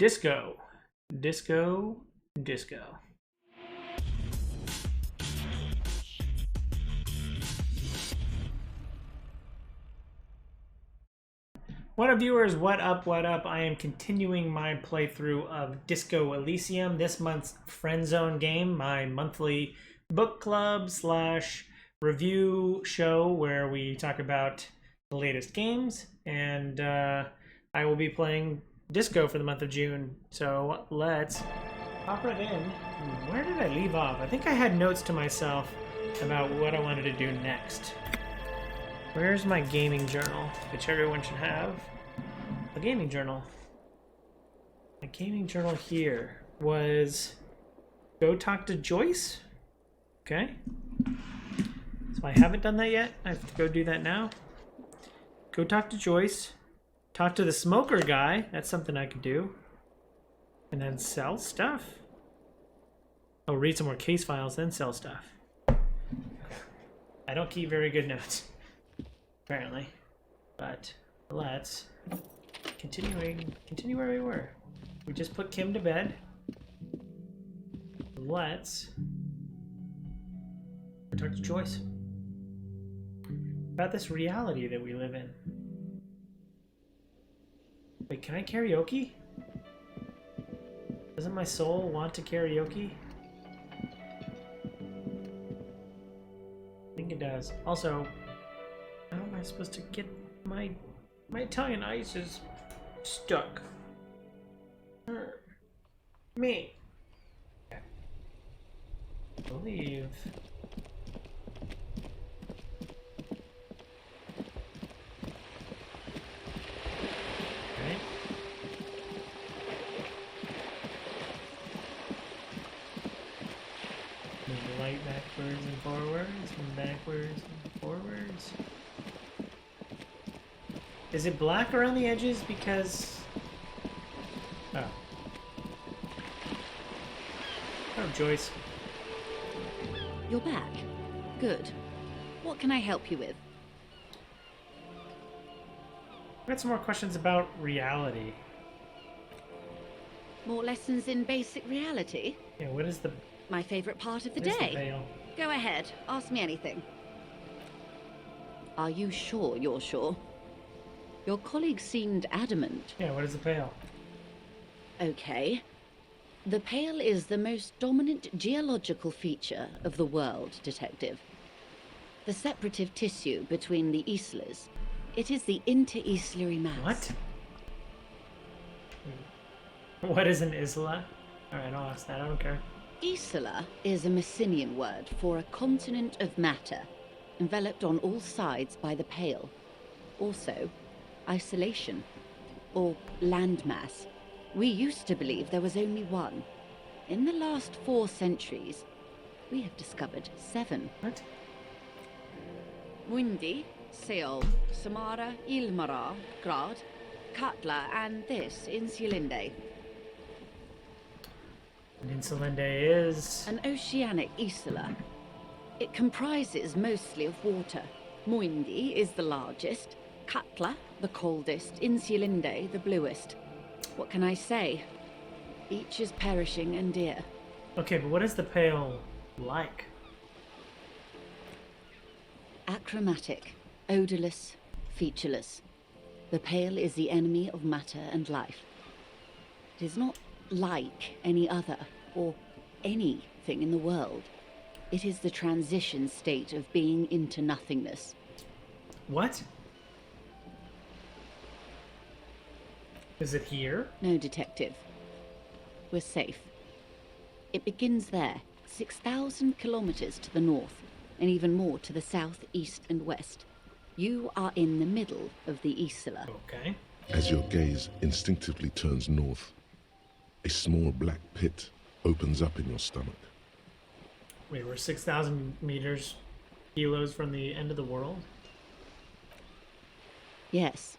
Disco. Disco. Disco. What up, viewers? What up? What up? I am continuing my playthrough of Disco Elysium, this month's Friend Zone game, my monthly book club slash review show where we talk about the latest games, and I will be playing Disco for the month of June. So let's hop right in. Where did I leave off? I think I had notes to myself about what I wanted to do next. Where's my gaming journal, which everyone should have? A gaming journal. My gaming journal here was go talk to Joyce. Okay. So I haven't done that yet. I have to go do that now. Go talk to Joyce. Talk to the smoker guy. That's something I could do. And then sell stuff. Oh, read some more case files, then sell stuff. I don't keep very good notes, apparently. But let's continue where we were. We just put Kim to bed. Let's talk to Joyce about this reality that we live in. Wait, can I karaoke? Doesn't my soul want to karaoke? I think it does. Also, how am I supposed to get my Italian ice is stuck. Me. Okay. I believe. Okay. Move the light backwards and forwards, and backwards and forwards. Is it black around the edges because... Oh. Oh, Joyce. You're back. Good. What can I help you with? I've got some more questions about reality. More lessons in basic reality? Yeah, what is the... My favorite part of the what is the day. veil? Go ahead. Ask me anything. Are you sure you're sure? Your colleague seemed adamant. Yeah, what is the veil? Okay. The Pale is the most dominant geological feature of the world, Detective. The separative tissue between the islas. It is the inter-islary mass. What? What is an isla? Alright, I'll ask that. I don't care. Isla is a Messinian word for a continent of matter, enveloped on all sides by the Pale. Also, isolation, or landmass. We used to believe there was only one. In the last 4 centuries, we have discovered 7. What? Mundi, Seol, Samara, Ilmara, Grad, Katla, and this, Insulinde. And Insulinde is... An oceanic isla. It comprises mostly of water. Muindi is the largest, Katla the coldest, Insulinde the bluest. What can I say? Each is perishing and dear. Okay, but what is the Pale like? Achromatic, odorless, featureless. The Pale is the enemy of matter and life. It is not like any other, or anything in the world. It is the transition state of being into nothingness. What? Is it here? No, Detective. We're safe. It begins there, 6,000 kilometers to the north, and even more to the south, east, and west. You are in the middle of the Isla. Okay. As your gaze instinctively turns north, a small black pit opens up in your stomach. Wait, we're 6,000 meters, kilos from the end of the world? Yes.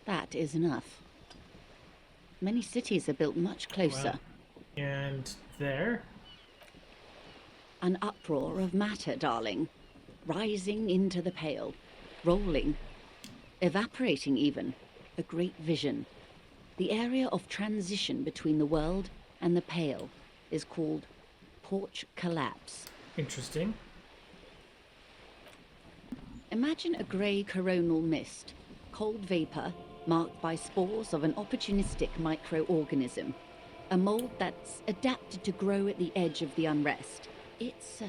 That is enough. Many cities are built much closer. Wow. And there? An uproar of matter, darling. Rising into the Pale. Rolling. Evaporating even. A great vision. The area of transition between the world and the Pale is called porch collapse. Interesting. Imagine a grey coronal mist, cold vapor marked by spores of an opportunistic microorganism, a mold that's adapted to grow at the edge of the unrest. It's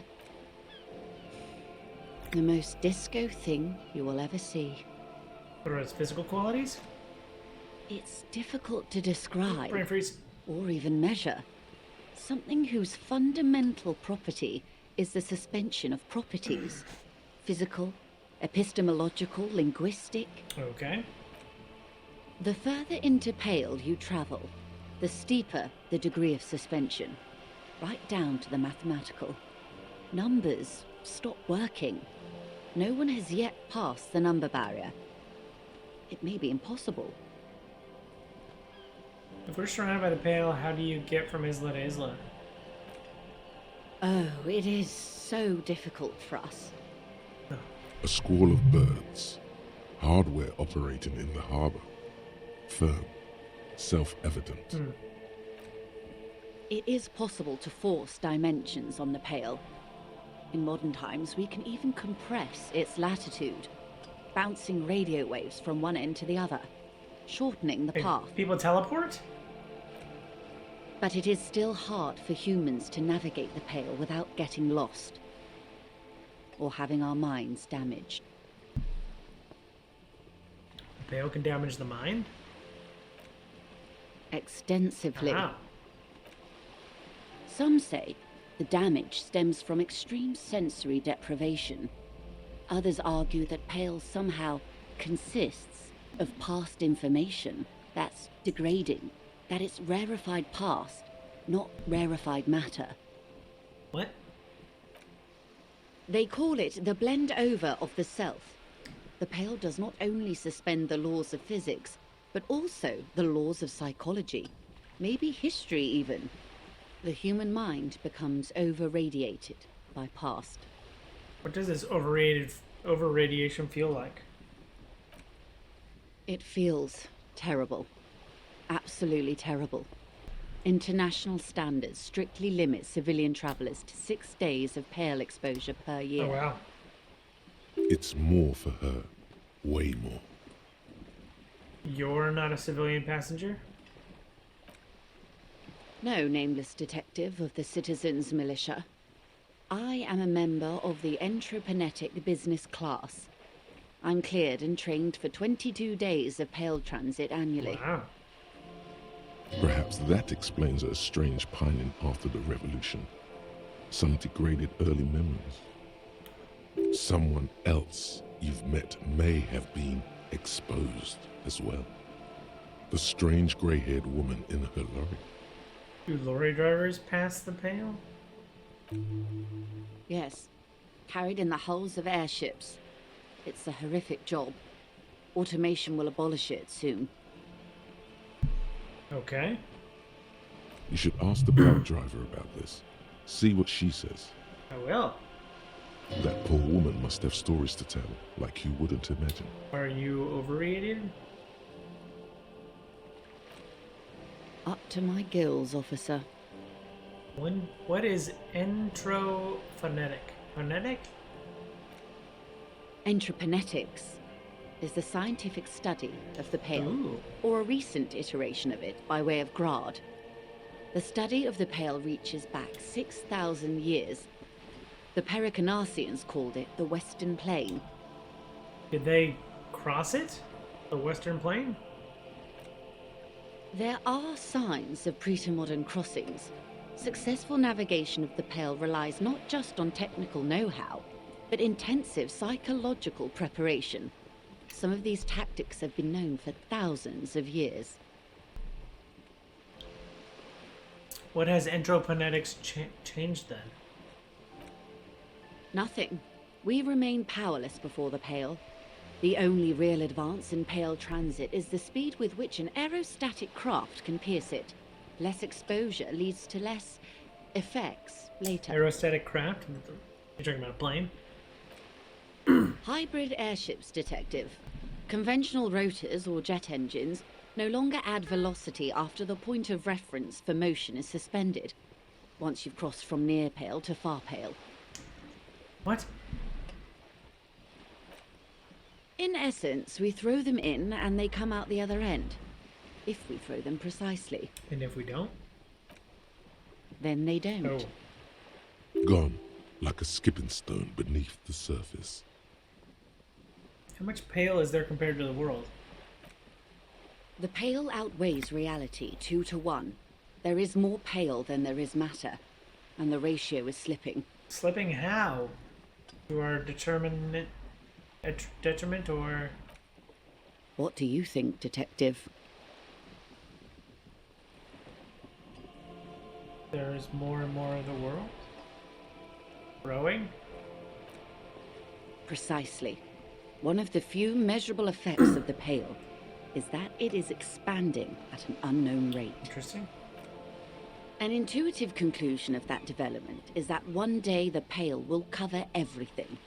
the most disco thing you will ever see. What are its physical qualities? It's difficult to describe Brain freeze. or even measure. Something whose fundamental property is the suspension of properties. Physical, epistemological, linguistic. Okay. The further into Pale you travel, the steeper the degree of suspension, right down to the mathematical. Numbers stop working. No one has yet passed the number barrier. It may be impossible. If we're surrounded by the Pale, how do you get from Isla to Isla? Oh, it is so difficult for us. A squall of birds, hardware operating in the harbor. Firm, self-evident. It is possible to force dimensions on the Pale. In modern times, we can even compress its latitude, bouncing radio waves from one end to the other, shortening the path. People teleport? But it is still hard for humans to navigate the Pale without getting lost, or having our minds damaged. The Pale can damage the mind? Extensively. Wow. Some say the damage stems from extreme sensory deprivation. Others argue that Pale somehow consists of past information that's degrading, that it's rarefied past, not rarefied matter. What? They call it the blend over of the self. The Pale does not only suspend the laws of physics, but also the laws of psychology, maybe history even. The human mind becomes over-radiated by past. What does this over-radiation feel like? It feels terrible. Absolutely terrible. International standards strictly limit civilian travelers to 6 days of Pale exposure per year. Oh, wow. It's more for her. Way more. You're not a civilian passenger? No, nameless detective of the Citizens Militia. I am a member of the Entreprenetic Business Class. I'm cleared and trained for 22 days of Pale transit annually. Wow. Perhaps that explains her strange pining after the revolution. Some degraded early memories. Someone else you've met may have been exposed as well. The strange grey-haired woman in her lorry. Do lorry drivers pass the Pale? Yes, carried in the hulls of airships. It's a horrific job. Automation will abolish it soon. Okay. You should ask the black driver about this. See what she says. I will. That poor woman must have stories to tell, like you wouldn't imagine. Are you overrated? Up to my gills, officer. What is entrophonetic? Phonetic? Entreprenetics is the scientific study of the Pale, Ooh. or a recent iteration of it by way of grad. The study of the Pale reaches back 6,000 years. The Pericarnassians called it the Western Plain. Did they cross it? The Western Plain? There are signs of pre-modern crossings. Successful navigation of the Pale relies not just on technical know-how, but intensive psychological preparation. Some of these tactics have been known for thousands of years. What has entroponetics changed then? Nothing. We remain powerless before the Pale. The only real advance in Pale transit is the speed with which an aerostatic craft can pierce it. Less exposure leads to less effects later. Aerostatic craft? You're talking about a plane? Hybrid airships, detective. Conventional rotors or jet engines, No longer add velocity after the point of reference for motion is suspended, once you've crossed from near pale to far pale. What? In essence, we throw them in and they come out the other end. If we throw them precisely. And if we don't? Then they don't. Oh. Gone, like a skipping stone beneath the surface. How much pale is there compared to the world? The pale outweighs reality 2 to 1. There is more pale than there is matter, and the ratio is slipping. Slipping how? To our determinate detriment, or? What do you think, Detective? There's more and more of the world? Growing? Precisely. One of the few measurable effects of the pale is that it is expanding at an unknown rate. Interesting. An intuitive conclusion of that development is that one day the pale will cover everything.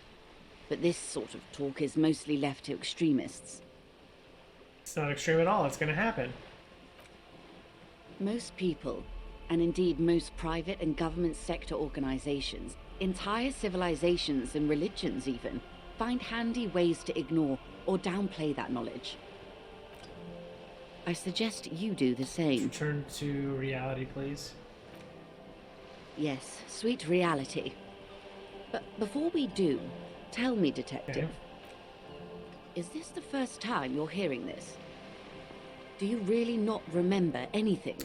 But this sort of talk is mostly left to extremists. It's not extreme at all. It's going to happen. Most people, and indeed most private and government sector organizations, entire civilizations and religions even, find handy ways to ignore or downplay that knowledge. I suggest you do the same. Return to reality, please. Yes, sweet reality. But before we do, tell me, Detective, is this the first time you're hearing this? Do you really not remember anything?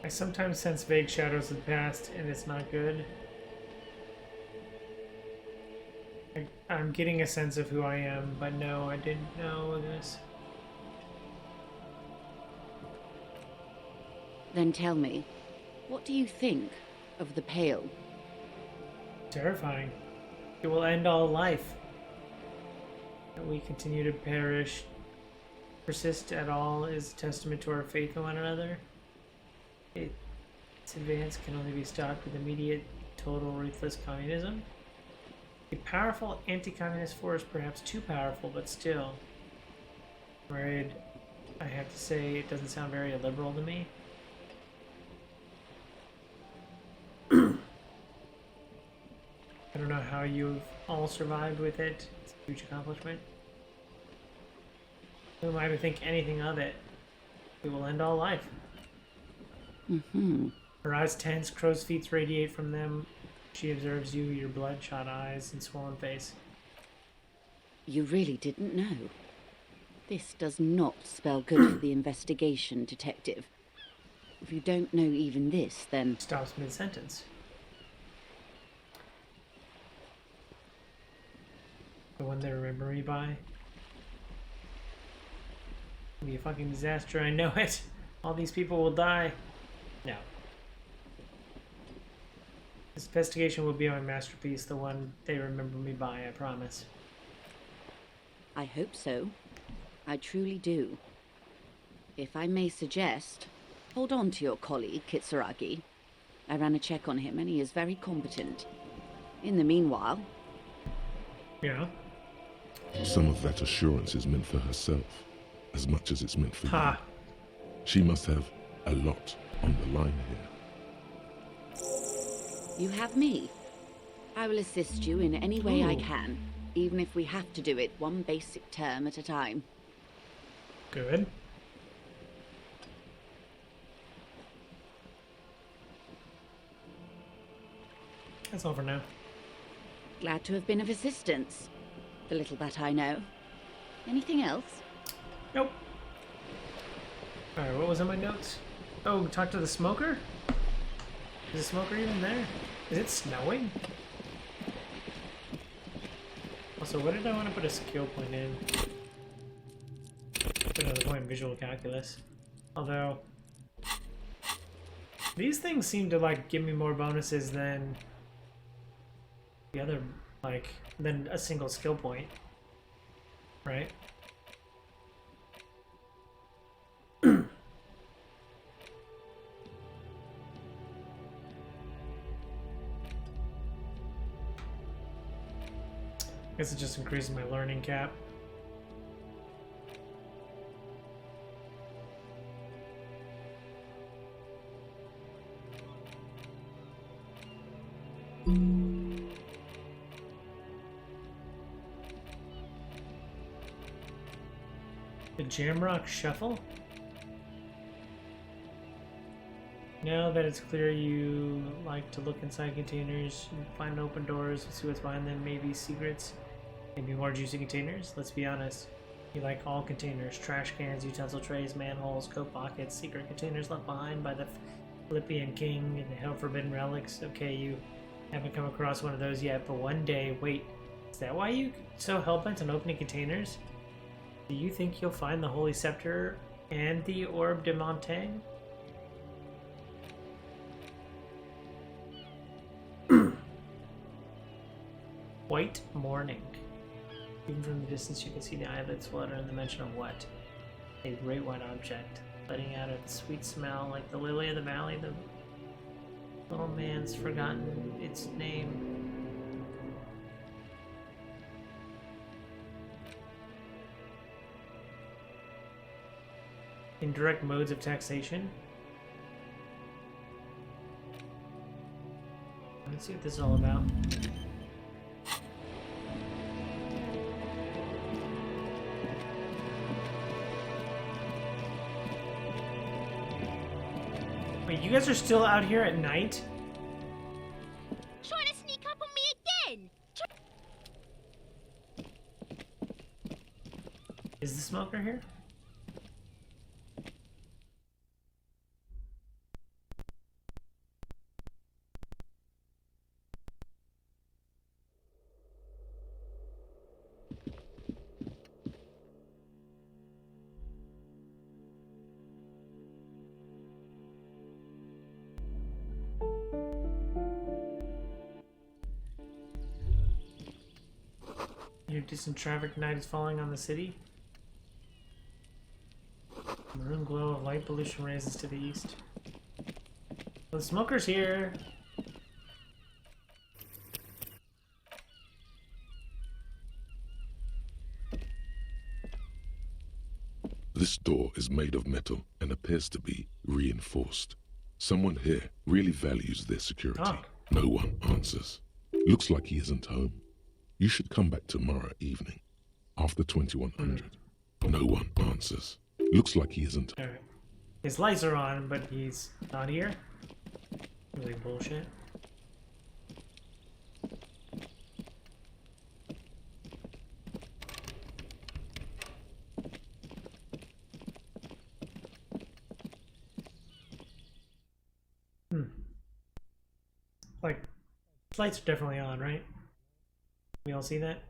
I sometimes sense vague shadows of the past, and it's not good. I'm getting a sense of who I am, but no, I didn't know this. Then tell me, what do you think of the Pale? Terrifying. It will end all life. That we continue to perish, persist at all, is a testament to our faith in one another. Its advance can only be stopped with immediate, total, ruthless communism. A powerful anti-communist force, perhaps too powerful, but still. I'm worried. I have to say, it doesn't sound very liberal to me. I don't know how you've all survived with it. It's a huge accomplishment. Who am I to think anything of it? It will end all life. Her eyes tense, crow's feet radiate from them. She observes you, your bloodshot eyes and swollen face. You really didn't know. This does not spell good for the investigation, Detective. If you don't know even this, then... Stops mid-sentence. The one they remember me by? It'll be a fucking disaster, I know it. All these people will die. No. This investigation will be my masterpiece, the one they remember me by, I promise. I hope so. I truly do. If I may suggest, hold on to your colleague, Kitsuragi. I ran a check on him and he is very competent. In the meanwhile... Yeah? Some of that assurance is meant for herself, as much as it's meant for you. She must have a lot on the line here. You have me. I will assist you in any way I can, even if we have to do it one basic term at a time. Good. That's all for now. Glad to have been of assistance. The little that I know. Anything else? Nope. Alright, what was in my notes? Oh, talk to the smoker? Is the smoker even there? Is it snowing? Also, what did I want to put a skill point in? Put another point in visual calculus. Although, these things seem to, like, give me more bonuses than the other, like, than a single skill point. Right? Guess it just increases my learning cap. The Jamrock Shuffle? Now that it's clear you like to look inside containers, find open doors, see what's behind them, maybe secrets, maybe more juicy containers. Let's be honest. You like all containers, trash cans, utensil trays, manholes, coat pockets, secret containers left behind by the Philippian king and the hell-forbidden relics. Okay, you haven't come across one of those yet, but one day, wait, is that why you so hell-bent on opening containers? Do you think you'll find the Holy Scepter and the Orbe de Montaigne? White morning. Even from the distance you can see the eyelids flutter in the mention of what? A great white object, letting out a sweet smell like the lily of the valley. The little man's forgotten its name. Indirect modes of taxation. Let's see what this is all about. Wait, you guys are still out here at night? Trying to sneak up on me again! Is the smoker here? Your distant traffic night is falling on the city. Maroon glow of light pollution rises to the east. The smoker's here. This door is made of metal and appears to be reinforced. Someone here really values their security. Oh. No one answers. Looks like he isn't home. You should come back tomorrow evening, after 2100. No one answers. Looks like he isn't. Alright. His lights are on, but he's not here. Really bullshit. Like, lights are definitely on, right? We all see that?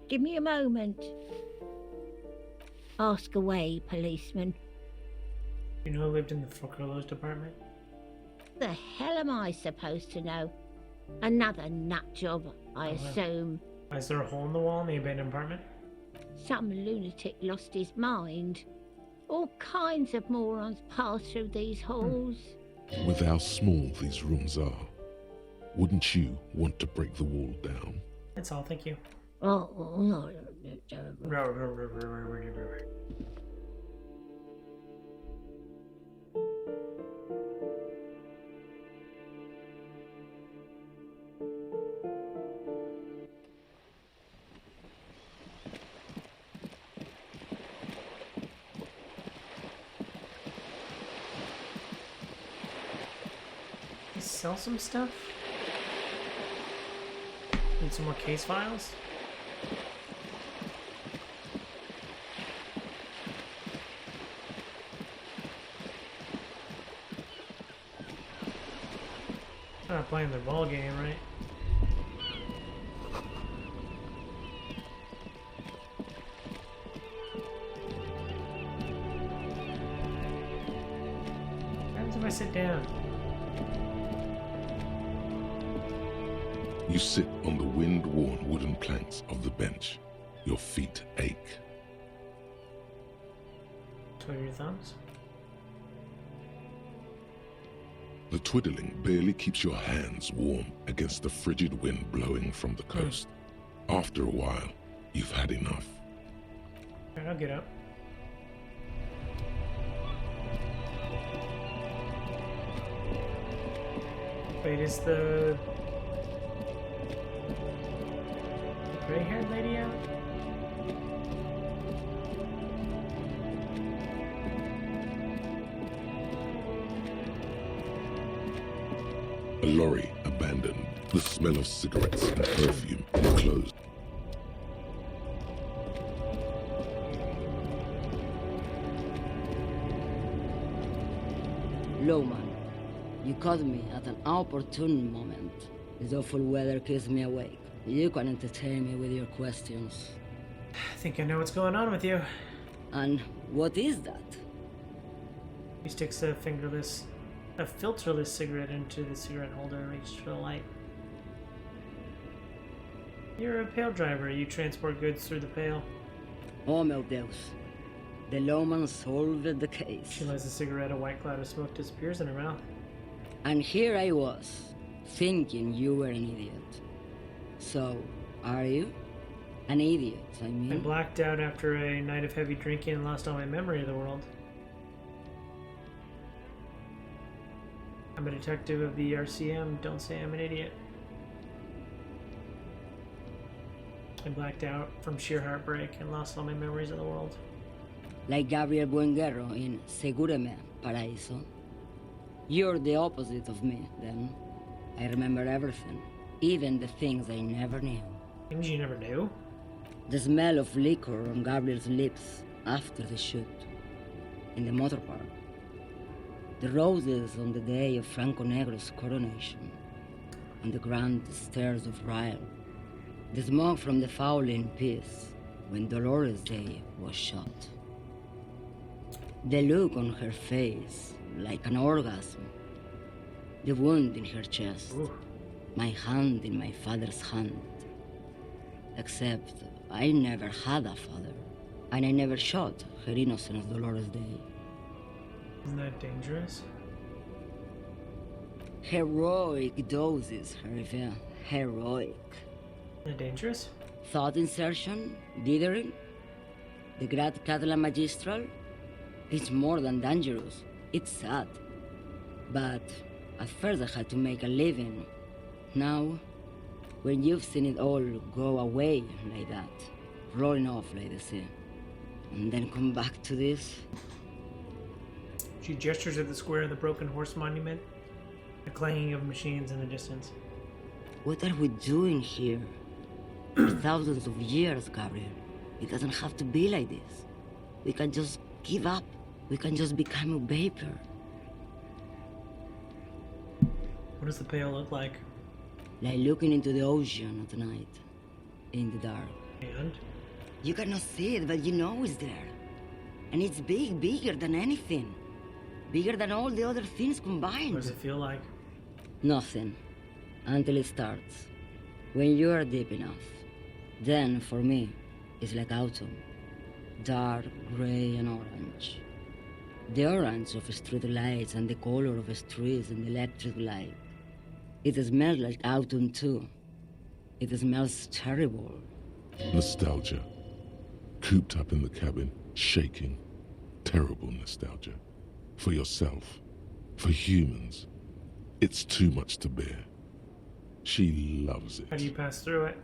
Give me a moment. Ask away, policeman. You know who lived in the foreclosed department? The hell am I supposed to know? Another nut job, I assume. Is there a hole in the wall in the abandoned apartment? Some lunatic lost his mind. All kinds of morons pass through these halls. With how small these rooms are, wouldn't you want to break the wall down? That's all, thank you. Oh, no. Sell some stuff? Need some more case files? They're not playing their ball game, right? What happens if I sit down? You sit on the wind-worn wooden planks of the bench. Your feet ache. Twiddle your thumbs? The twiddling barely keeps your hands warm against the frigid wind blowing from the coast. After a while, you've had enough. Alright, I'll get up. Wait, is the gray-haired lady out? A lorry abandoned. The smell of cigarettes and perfume enclosed. Lowman, you caught me at an opportune moment. This awful weather keeps me awake. You can entertain me with your questions. I think I know what's going on with you. And what is that? He sticks a filterless cigarette into the cigarette holder and reaches for the light. You're a pail driver. You transport goods through the pail. Oh, meu Deus. The lawman solved the case. She lights a cigarette. A white cloud of smoke disappears in her mouth. And here I was, thinking you were an idiot. So, are you? An idiot, I I mean. blacked out after a night of heavy drinking and lost all my memory of the world. I'm a detective of the RCM. Don't say I'm an idiot. I blacked out from sheer heartbreak and lost all my memories of the world. Like Gabriel Buenguerro in Segúreme, Paraíso. You're the opposite of me, then. I remember everything, even the things I never knew. Things you never knew? The smell of liquor on Gabriel's lips after the shoot. In the motor park. The roses on the day of Franco Negro's coronation. On the grand stairs of Ryle. The smoke from the Fowling piece when Dolores Day was shot. The look on her face, like an orgasm. The wound in her chest. Ooh. My hand in my father's hand. Except I never had a father, and I never shot her innocent Dolores Day. Isn't that dangerous? Heroic doses, Hervé. Heroic. Isn't that dangerous? Thought insertion, dithering, the Grad Catalan Magistral. It's more than dangerous. It's sad. But at first I had to make a living. Now, when you've seen it all go away like that, rolling off like the sea, and then come back to this. She gestures at the square of the Broken Horse Monument, the clanging of machines in the distance. What are we doing here? For thousands of years, Gabriel. It doesn't have to be like this. We can just give up. We can just become a vapor. What does the pail look like? Like looking into the ocean at night, in the dark. And? You cannot see it, but you know it's there. And it's big, bigger than anything. Bigger than all the other things combined. What does it feel like? Nothing. Until it starts. When you are deep enough. Then, for me, it's like autumn. Dark, gray, and orange. The orange of street lights and the color of streets and electric light. It smells like autumn too. It smells terrible. Nostalgia. Cooped up in the cabin, shaking. Terrible nostalgia. For yourself. For humans. It's too much to bear. She loves it. How do you pass through it?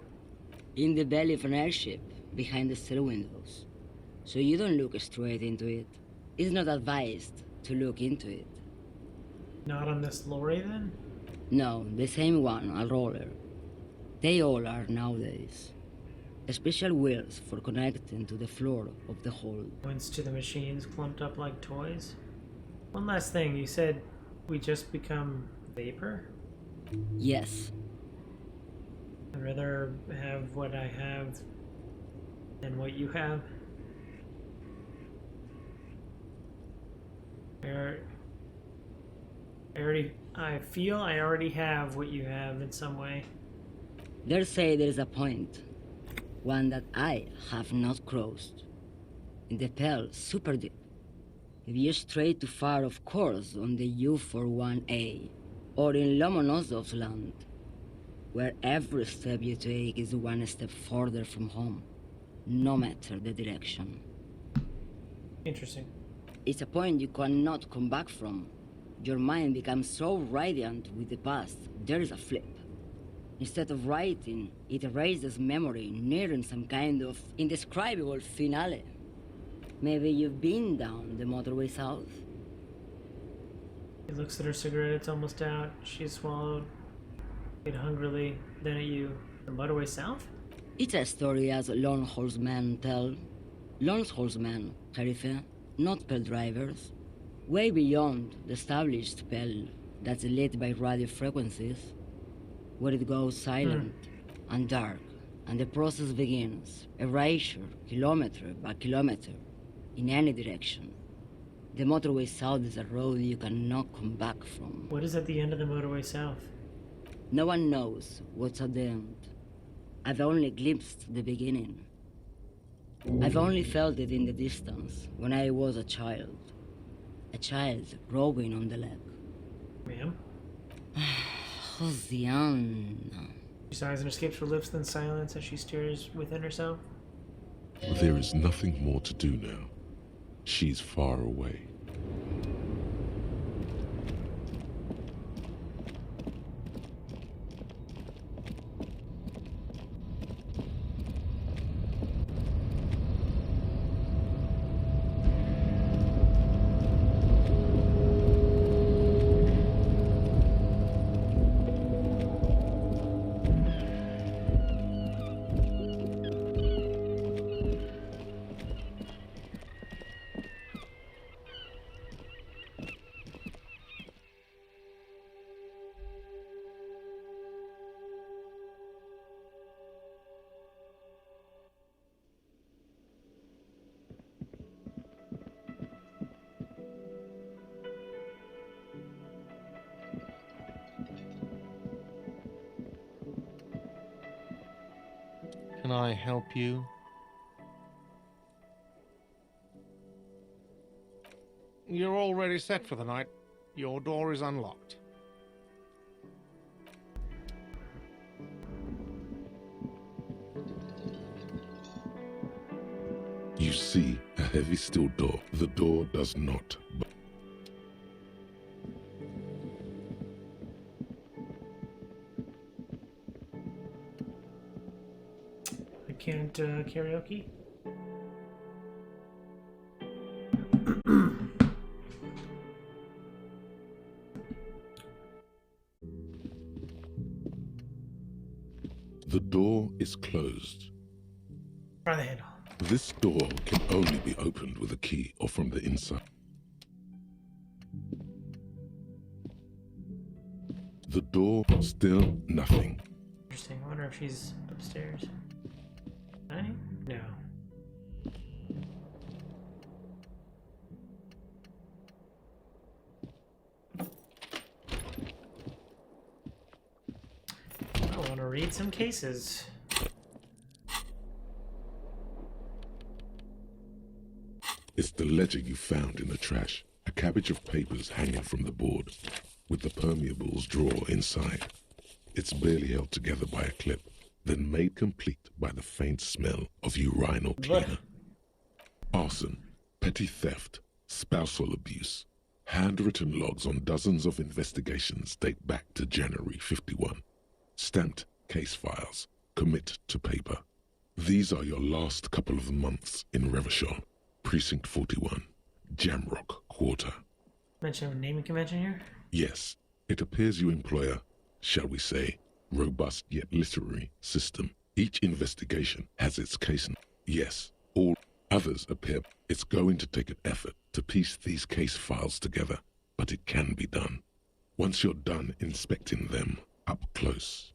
In the belly of an airship, behind the stair windows. So you don't look straight into it. It's not advised to look into it. Not on this lorry, then? No, the same one, a roller. They all are nowadays. Special wheels for connecting to the floor of the hold. Points to the machines clumped up like toys. One last thing, you said we just become vapor? Yes. I'd rather have what I have than what you have. I feel I already have what you have in some way. They say there is a point. One that I have not crossed. In the Pell, super deep. If you stray too far, of course, on the U41A, or in Lomonosov's land, where every step you take is one step further from home, no matter the direction. Interesting. It's a point you cannot come back from. Your mind becomes so radiant with the past, there is a flip. Instead of writing, it erases memory, nearing some kind of indescribable finale. Maybe you've been down the motorway south? She looks at her cigarette, it's almost out. She's swallowed it hungrily, then at you. The motorway south? It's a story as lone horsemen tell. Lone horsemen, Sheriff, not pale drivers. Way beyond the established pale that's lit by radio frequencies, where it goes silent and dark, and the process begins, erasure, kilometer by kilometer, in any direction. The motorway south is a road you cannot come back from. What is at the end of the motorway south? No one knows what's at the end. I've only glimpsed the beginning. I've only felt it in the distance, when I was a child. A child growing on the leg. Ma'am? Josiana. She sighs and escapes her lips, then silence as she stares within herself. There is nothing more to do now. She's far away. Can I help you? You're already set for the night. Your door is unlocked. You see a heavy steel door. The door does not. I can't karaoke? The door is closed. Try the handle. This door can only be opened with a key or from the inside. The door, still nothing. Interesting. I wonder if she's upstairs. Right? No. I want to read some cases. It's the ledger you found in the trash. A cabbage of papers hanging from the board, with the permeables drawer inside. It's barely held together by a clip, then made complete by the faint smell of urinal cleaner. Arson, petty theft, spousal abuse. Handwritten logs on dozens of investigations date back to January 51. Stamped case files, commit to paper. These are your last couple of months in Revachol, Precinct 41, Jamrock Quarter. Mention a naming convention here? Yes, it appears you employ a, shall we say, robust yet literary system. Each investigation has its case. Yes, all others appear. It's going to take an effort to piece these case files together, but it can be done. Once you're done inspecting them up close.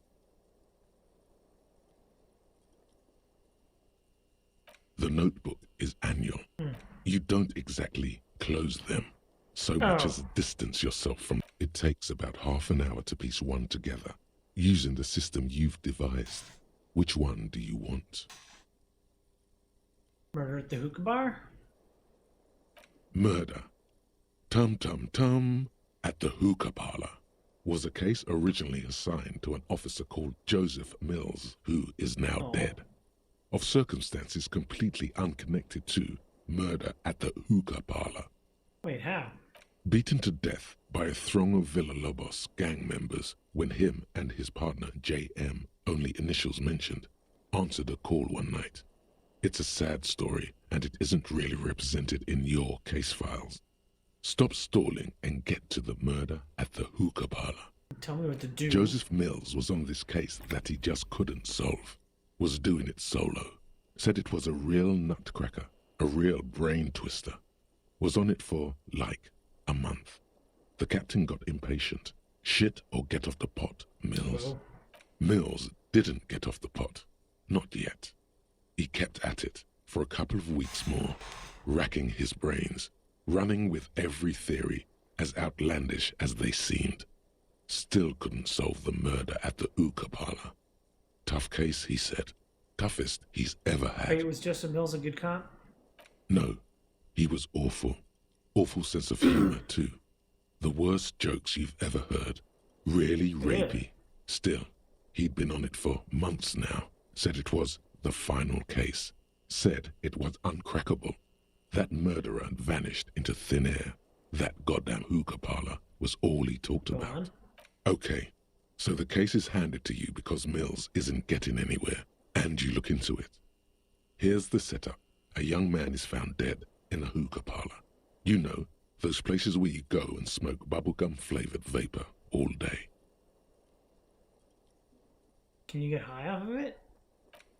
The notebook is annual. You don't exactly close them. So much as distance yourself from. It takes about half an hour to piece one together, using the system you've devised. Which one do you want? Murder at the hookah bar? Murder. Tum tum tum at the hookah parlor. was a case originally assigned to an officer called Joseph Mills, who is now Oh. dead, of circumstances completely unconnected to murder at the hookah parlor. Wait, how? Beaten to death by a throng of Villalobos gang members when him and his partner J.M., only initials mentioned, answered a call one night. It's a sad story, and it isn't really represented in your case files. Stop stalling and get to the murder at the hookah parlor. Tell me what to do. Joseph Mills was on this case that he just couldn't solve. Was doing it solo. Said it was a real nutcracker, a real brain twister. Was on it for, like, a month. The captain got impatient. Shit or get off the pot, Mills. Whoa. Mills didn't get off the pot. Not yet. He kept at it for a couple of weeks more, racking his brains, running with every theory, as outlandish as they seemed. Still couldn't solve the murder at the hookah parlor. Tough case, he said. Toughest he's ever had. Wait, was Joseph Mills a good cop? No, he was awful. Awful sense of humor, too. The worst jokes you've ever heard. Really rapey. Still, he'd been on it for months now. Said it was the final case. Said it was uncrackable. That murderer had vanished into thin air. That goddamn hookah parlor was all he talked Go about. on. Okay, so the case is handed to you because Mills isn't getting anywhere, and you look into it. Here's the setup. A young man is found dead in a hookah parlor. You know, those places where you go and smoke bubblegum-flavored vapor all day. Can you get high off of it?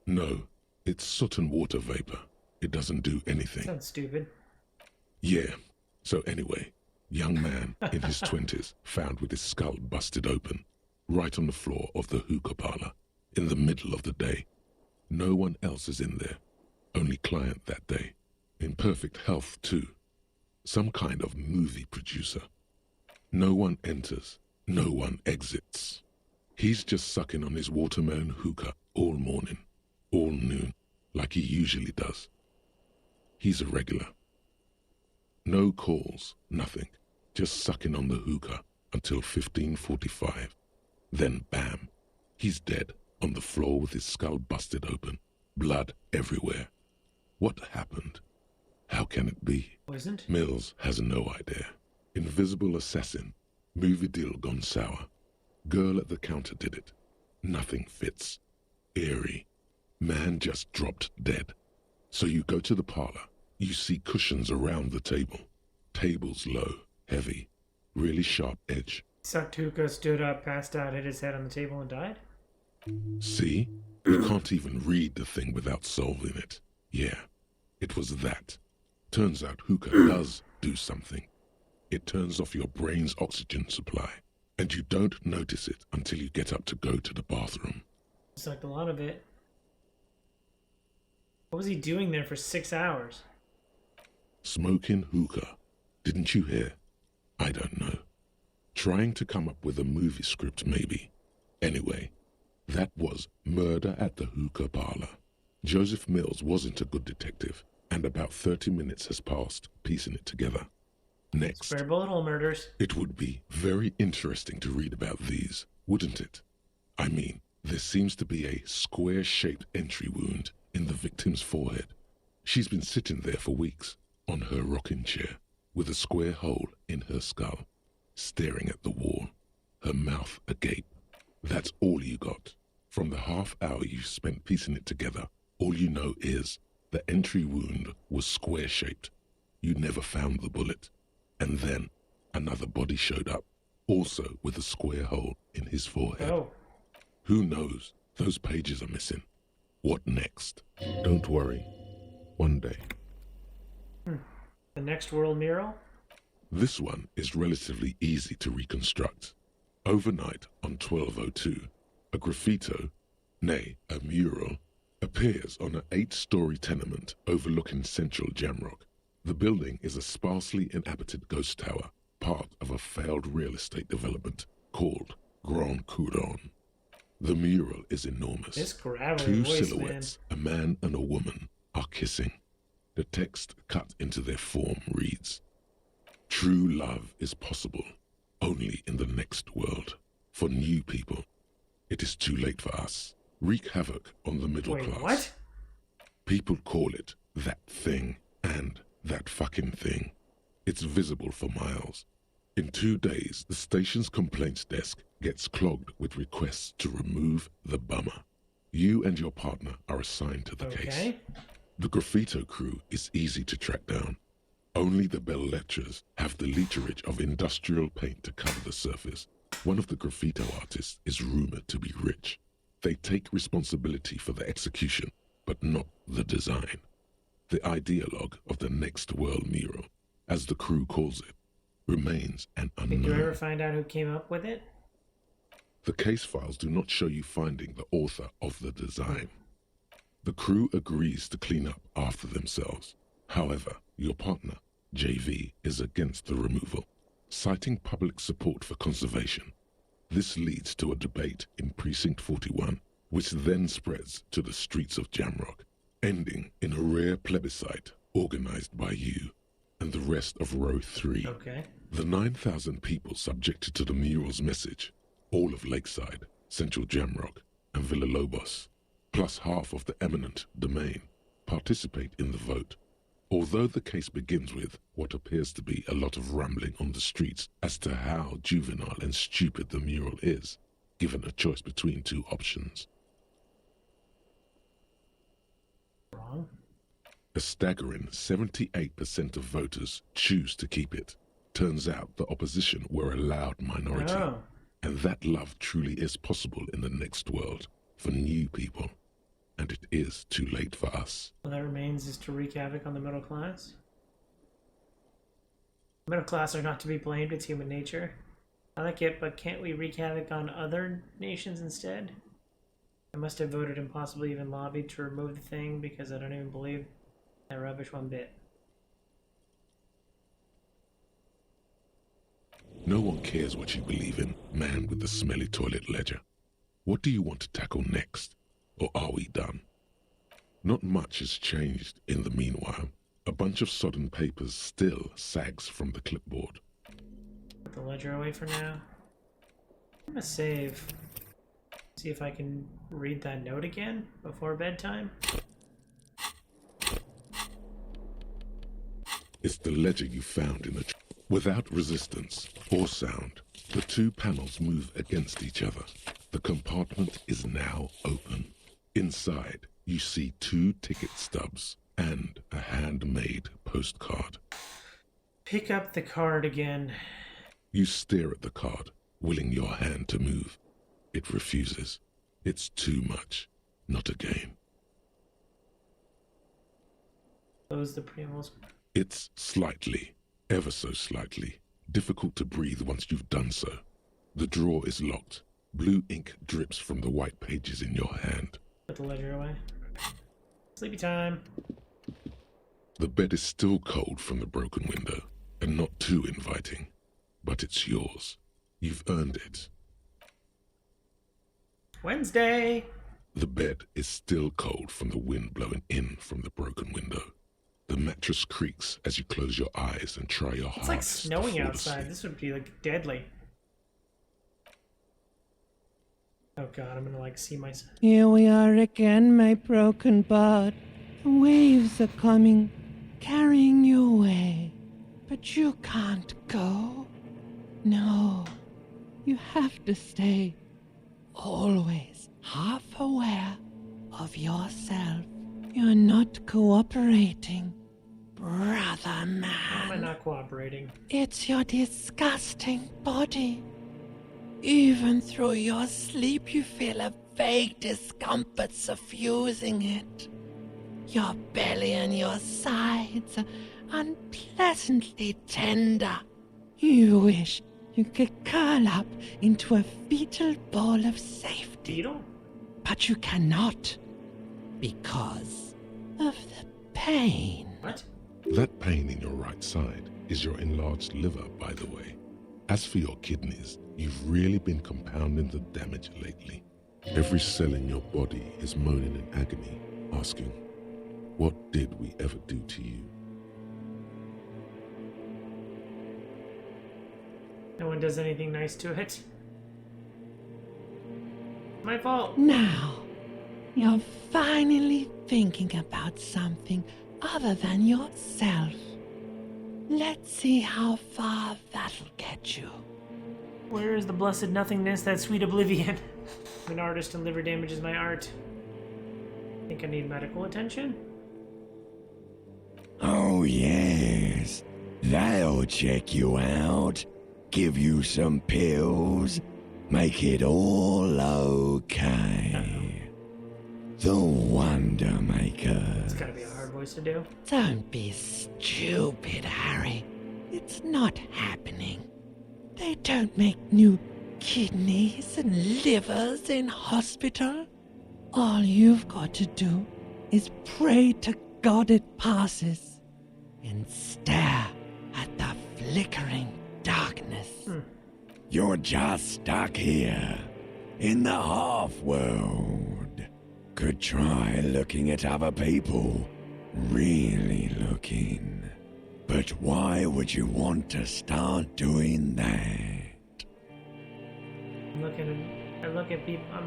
No, it's soot and water vapor. It doesn't do anything. Sounds stupid. Yeah, so anyway, young man in his 20s found with his skull busted open, right on the floor of the hookah parlor, in the middle of the day. No one else is in there, only client that day. In perfect health, too. Some kind of movie producer. No one enters, no one exits. He's just sucking on his watermelon hookah all morning, all noon, like he usually does. He's a regular. No calls, nothing. Just sucking on the hookah until 15:45. Then bam, he's dead on the floor with his skull busted open, blood everywhere. What happened? How can it be? Poisoned? Mills has no idea. Invisible assassin, movie deal gone sour. Girl at the counter did it. Nothing fits. Eerie. Man just dropped dead. So you go to the parlor. You see cushions around the table. Table's low, heavy, really sharp edge. Sucked hookah, stood up, passed out, hit his head on the table, and died? See? You can't even read the thing without solving it. Yeah, it was that. Turns out hookah does do something. It turns off your brain's oxygen supply, and you don't notice it until you get up to go to the bathroom. Sucked a lot of it. What was he doing there for 6 hours? Smoking hookah. Didn't you hear? I don't know. Trying to come up with a movie script, maybe. Anyway, that was Murder at the Hookah Parlor. Joseph Mills wasn't a good detective, and about 30 minutes has passed piecing it together. Next, Square bullet hole murders. it would be very interesting to read about these, wouldn't it? I mean, there seems to be a square-shaped entry wound in the victim's forehead. She's been sitting there for weeks, on her rocking chair, with a square hole in her skull, staring at the wall, her mouth agape. That's all you got. From the half hour you spent piecing it together, all you know is the entry wound was square-shaped. You never found the bullet. And then another body showed up, also with a square hole in his forehead. Oh. Who knows? Those pages are missing. What next? Don't worry. One day. The next world mural? This one is relatively easy to reconstruct. Overnight on 1202, a graffito, nay, a mural, appears on an 8-story tenement overlooking central Jamrock. The building is a sparsely inhabited ghost tower, part of a failed real estate development called Grand Couronne. The mural is enormous. This gravelly Two voice, silhouettes, a man and a woman, are kissing. The text cut into their form reads, "True love is possible. only in the next world. For new people, it is too late for us. Wreak havoc on the middle class. What? People call it that thing and that fucking thing. It's visible for miles. In 2 days, the station's complaints desk gets clogged with requests to remove the bummer. You and your partner are assigned to the case. The graffito crew is easy to track down. Only the bell lectures have the literage of industrial paint to cover the surface. One of the graffito artists is rumored to be rich. They take responsibility for the execution, but not the design. The ideologue of the next world mural, as the crew calls it, remains an unknown. Did you ever find out who came up with it? The case files do not show you finding the author of the design. The crew agrees to clean up after themselves. However, your partner, JV, is against the removal, citing public support for conservation. This leads to a debate in Precinct 41, which then spreads to the streets of Jamrock, ending in a rare plebiscite organized by you and the rest of Row 3. The 9,000 people subjected to the mural's message, all of Lakeside, Central Jamrock, and Villalobos, plus half of the eminent domain, participate in the vote. Although the case begins with what appears to be a lot of rambling on the streets as to how juvenile and stupid the mural is, given a choice between 2 options. Wrong. A staggering 78% of voters choose to keep it. Turns out the opposition were a loud minority. And that love truly is possible in the next world for new people. And it is too late for us. All that remains is to wreak havoc on the middle class. Middle class are not to be blamed, it's human nature. I like it, but can't we wreak havoc on other nations instead? I must have voted and possibly even lobbied to remove the thing because I don't even believe that rubbish one bit. No one cares what you believe in, man with the smelly toilet ledger. What do you want to tackle next? Or are we done? Not much has changed in the meanwhile. A bunch of sodden papers still sags from the clipboard. Put the ledger away for now. I'm gonna save. See if I can read that note again before bedtime. It's the ledger you found in the without resistance or sound. The 2 panels move against each other. The compartment is now open. Inside, you see 2 ticket stubs and a handmade postcard. Pick up the card again. You stare at the card, willing your hand to move. It refuses. It's too much. Not a game. Close the preambles. It's slightly, ever so slightly, difficult to breathe once you've done so. The drawer is locked. Blue ink drips from the white pages in your hand. Put the ledger away. Sleepy time. The bed is still cold from the broken window, and not too inviting. But it's yours. You've earned it. Wednesday! The bed is still cold from the wind blowing in from the broken window. The mattress creaks as you close your eyes and try your hardest. It's like snowing outside. Asleep. This would be like deadly. Oh god, I'm gonna like see myself. Here we are again, my broken bud. The waves are coming, carrying you away. But you can't go. No, you have to stay. Always half aware of yourself. You're not cooperating, brother How am I man. not cooperating? It's your disgusting body. Even through your sleep, you feel a vague discomfort suffusing it. Your belly and your sides are unpleasantly tender. You wish you could curl up into a fetal ball of safety, Beetle? but you cannot because of the pain. What? That pain in your right side is your enlarged liver, by the way. As for your kidneys, you've really been compounding the damage lately. Every cell in your body is moaning in agony, asking, what did we ever do to you? No one does anything nice to it. My fault. Now, you're finally thinking about something other than yourself. Let's see how far that'll get you. Where is the blessed nothingness, that sweet oblivion? I'm an artist and liver damage is my art. Think I need medical attention? Oh, yes. They'll check you out, give you some pills, make it all okay. The Wonder Maker. It's gotta be a hard voice to do. Don't be stupid, Harry. It's not happening. They don't make new kidneys and livers in hospital. All you've got to do is pray to God it passes and stare at the flickering darkness. You're just stuck here, in the half-world. Could try looking at other people, really looking. But why would you want to start doing that? I'm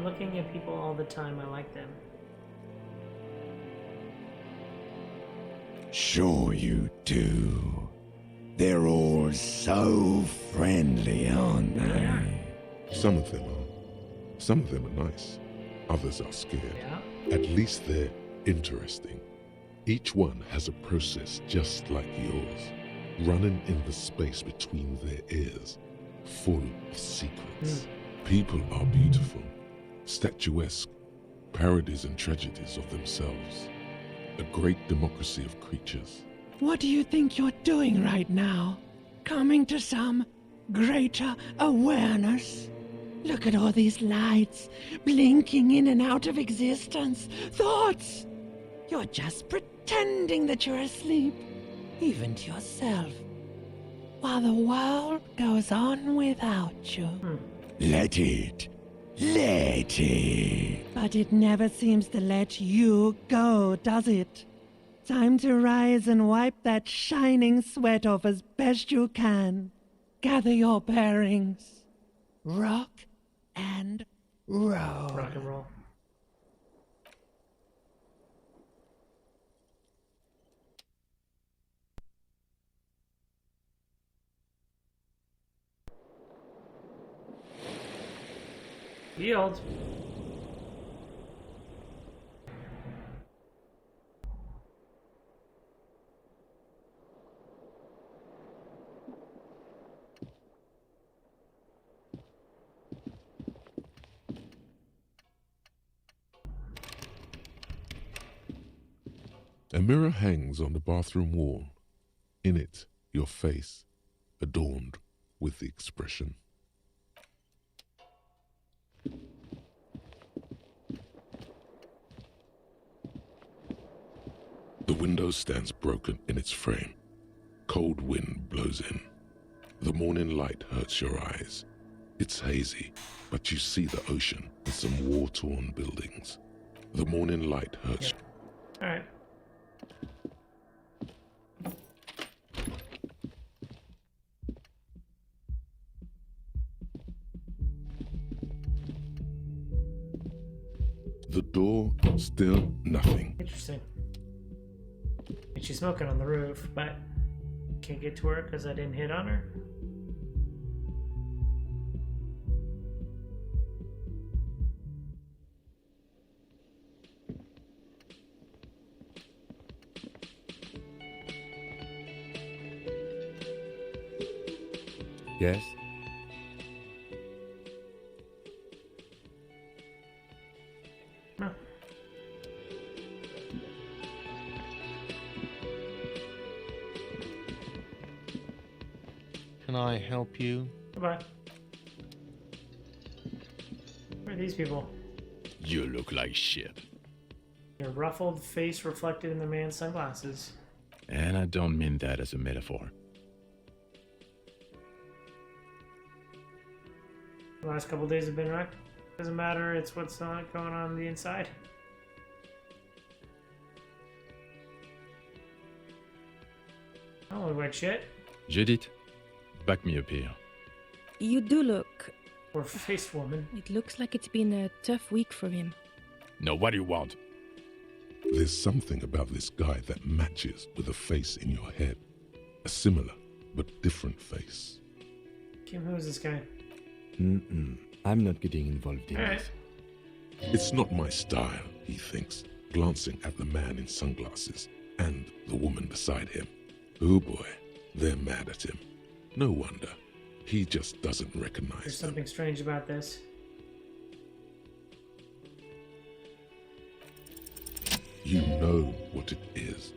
looking at people all the time. I like them. Sure you do. They're all so friendly, aren't they? Some of them are. Some of them are nice. Others are scared. Yeah. At least they're interesting. Each one has a process just like yours, running in the space between their ears, full of secrets. People are beautiful, statuesque, parodies and tragedies of themselves. A great democracy of creatures. What do you think you're doing right now? Coming to some greater awareness? Look at all these lights, blinking in and out of existence. Thoughts! You're just pretending that you're asleep, even to yourself, while the world goes on without you. Let it. Let it. But it never seems to let you go, does it? Time to rise and wipe that shining sweat off as best you can. Gather your bearings. Rock and roll. Rock and roll. Yield. A mirror hangs on the bathroom wall. In it, your face, adorned with the expression. The window stands broken in its frame. Cold wind blows in. The morning light hurts your eyes. It's hazy, but you see the ocean and some war-torn buildings. The morning light hurts. All right. The door, still nothing. Interesting. And she's smoking on the roof, but can't get to her because I didn't hit on her. Yes? No. Can I help you? Goodbye. Who are these people? You look like shit. Their ruffled face reflected in the man's sunglasses. And I don't mean that as a metaphor. The last couple days have been wrecked. Doesn't matter, it's what's going on the inside. I don't look like shit. Judith, back me up here. You do look... Or faced woman. It looks like it's been a tough week for him. No, what do you want? There's something about this guy that matches with a face in your head. A similar but different face. Kim, who is this guy? I'm not getting involved in All right. this. It's not my style, he thinks, glancing at the man in sunglasses and the woman beside him. Oh boy, they're mad at him. No wonder. He just doesn't recognize There's them. something strange about this. You know what it is.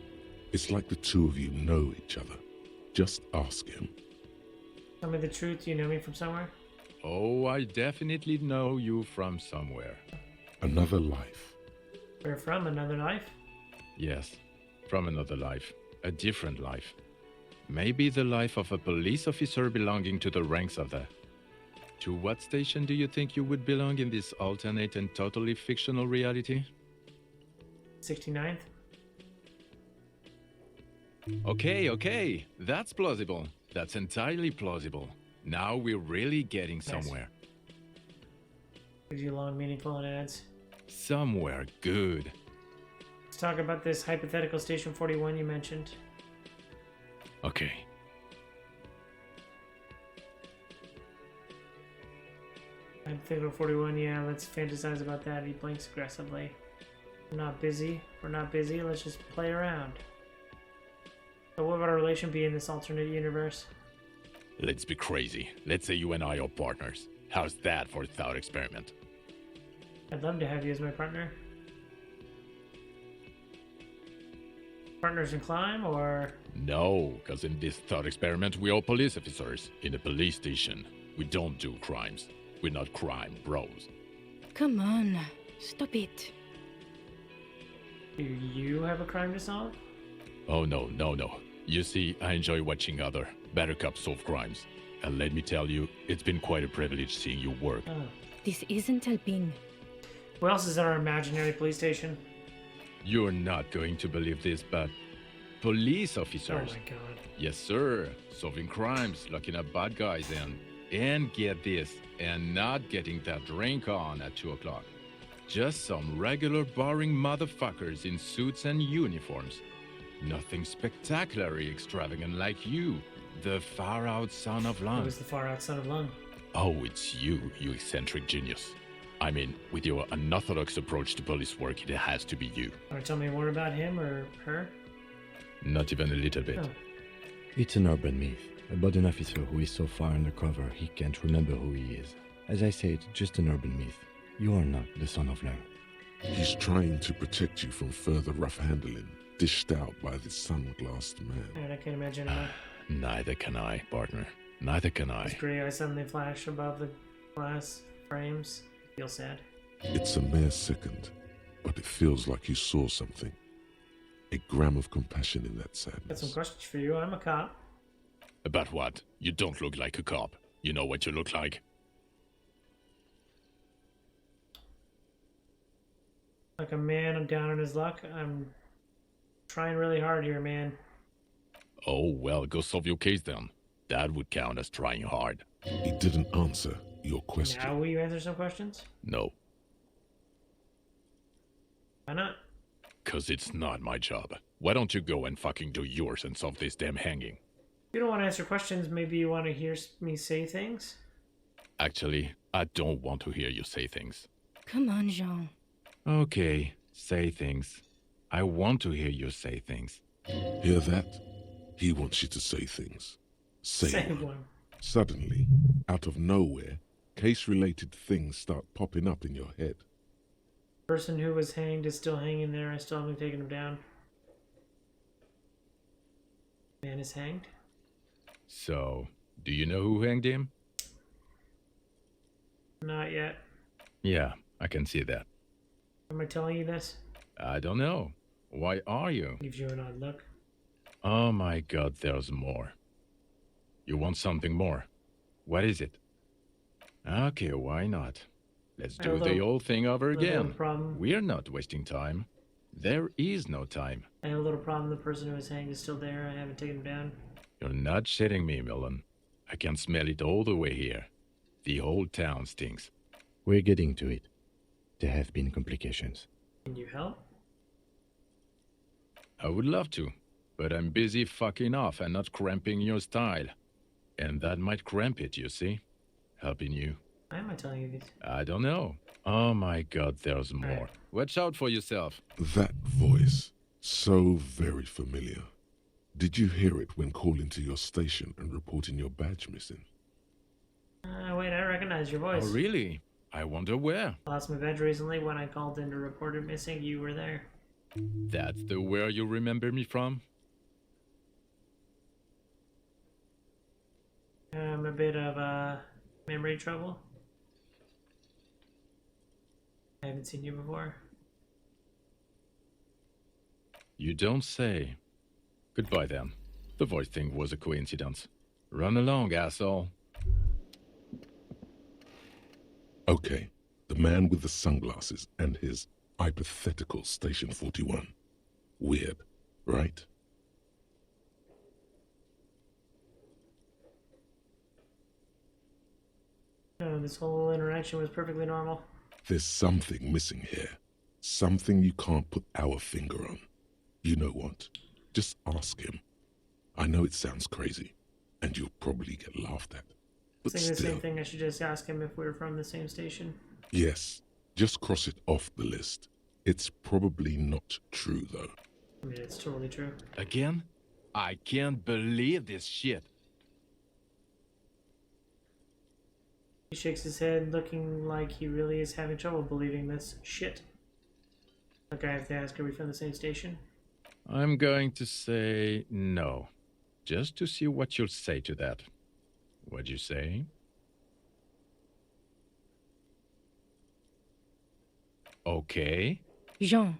It's like the two of you know each other. Just ask him. Tell me the truth. You know me from somewhere? Oh, I definitely know you from somewhere. Another life. Where from? Another life? Yes, from another life. A different life. Maybe the life of a police officer belonging to the ranks of the... To what station do you think you would belong in this alternate and totally fictional reality? 69th? Okay. That's plausible. That's entirely plausible. Now we're really getting somewhere. Gives you long, meaningful and adds. Somewhere good. Let's talk about this hypothetical Station 41 you mentioned. Okay. Hypothetical 41, yeah, let's fantasize about that. He blinks aggressively. We're not busy. Let's just play around. So what would our relation be in this alternate universe? Let's be crazy. Let's say you and I are partners. How's that for a thought experiment? I'd love to have you as my partner. Partners in crime, or... No, because in this thought experiment, we are police officers in a police station. We don't do crimes. We're not crime bros. Come on, stop it. Do you have a crime to solve? Oh, no. You see, I enjoy watching other better cops solve crimes. And let me tell you, it's been quite a privilege seeing you work. Oh. This isn't helping. Who else is in our imaginary police station? You're not going to believe this, but police Oh officers. my god. Yes, sir. Solving crimes, locking up bad guys, and get this, and not getting that drink on at 2 o'clock. Just some regular boring motherfuckers in suits and uniforms. Nothing spectacularly extravagant like you, the far-out son of Who Lung. is the far-out son of Lung? Oh, it's you eccentric genius. I mean, with your unorthodox approach to police work, it has to be you. Want to tell me more about him or her? Not even a little bit. Oh. It's an urban myth about an officer who is so far undercover he can't remember who he is. As I say, it's just an urban myth. You are not the son of Lang. He's trying to protect you from further rough handling, dished out by this sunglassed man. And I can't imagine him. Neither can I, partner. Neither can His I. gray eyes suddenly flash above the glass frames. Feel sad. It's a mere second, but it feels like you saw something. A gram of compassion in that Got some sadness. questions for you. I'm a cop. About what? You don't look like a cop. You know what you look like? Like a man, I'm down on his luck. I'm trying really hard here, man. Oh, well, go solve your case then. That would count as trying hard. He didn't answer your question. Now will you answer some questions? No, Why not? 'cause it's not my job. Why don't you go and fucking do yours and solve this damn hanging? If you don't want to answer questions, maybe you want to hear me say things? Actually, I don't want to hear you say things. Come on, Jean. Okay, say things. I want to hear you say things. Hear that? He wants you to say things. Say one. one. Suddenly, out of nowhere, case-related things start popping up in your head. Person who was hanged is still hanging there. I still haven't taken him down. Man is hanged. So, do you know who hanged him? Not yet. Yeah, I can see that. Am I telling you this? I don't know. Why are you? Gives you an odd look. Oh my god, there's more. You want something more? What is it? Okay, why not? Let's I have do a the little- old thing over I have a little again. problem. We're not wasting time. There is no time. I have a little problem. The person who was hanged is still there. I haven't taken him down. You're not shitting me, Millen. I can smell it all the way here. The whole town stinks. We're getting to it. There have been complications. Can you help? I would love to, but I'm busy fucking off and not cramping your style. And that might cramp it, you see? Helping you. Why am I telling you this? I don't know. Oh my god, there's more. Right. Watch out for yourself. That voice, so very familiar. Did you hear it when calling to your station and reporting your badge missing? Wait, I recognize your voice. Oh, really? I wonder where. Lost my badge recently when I called in to report it missing. You were there. That's the where you remember me from? A bit of memory trouble. I haven't seen you before. You don't say. Goodbye then. The voice thing was a coincidence. Run along, asshole. Okay, the man with the sunglasses and his hypothetical Station 41. Weird, right? No, this whole interaction was perfectly normal. There's something missing here. Something you can't put our finger on. You know what? Just ask him. I know it sounds crazy, and you'll probably get laughed at. But Saying the still, same thing, I should just ask him if we're from the same station. yes, just cross it off the list. It's probably not true, though. I mean, it's totally true. Again? I can't believe this shit. He shakes his head, looking like he really is having trouble believing this shit. Okay, I have to ask, are we from the same station? I'm going to say no. Just to see what you'll say to that. What'd you say? Okay. Jean,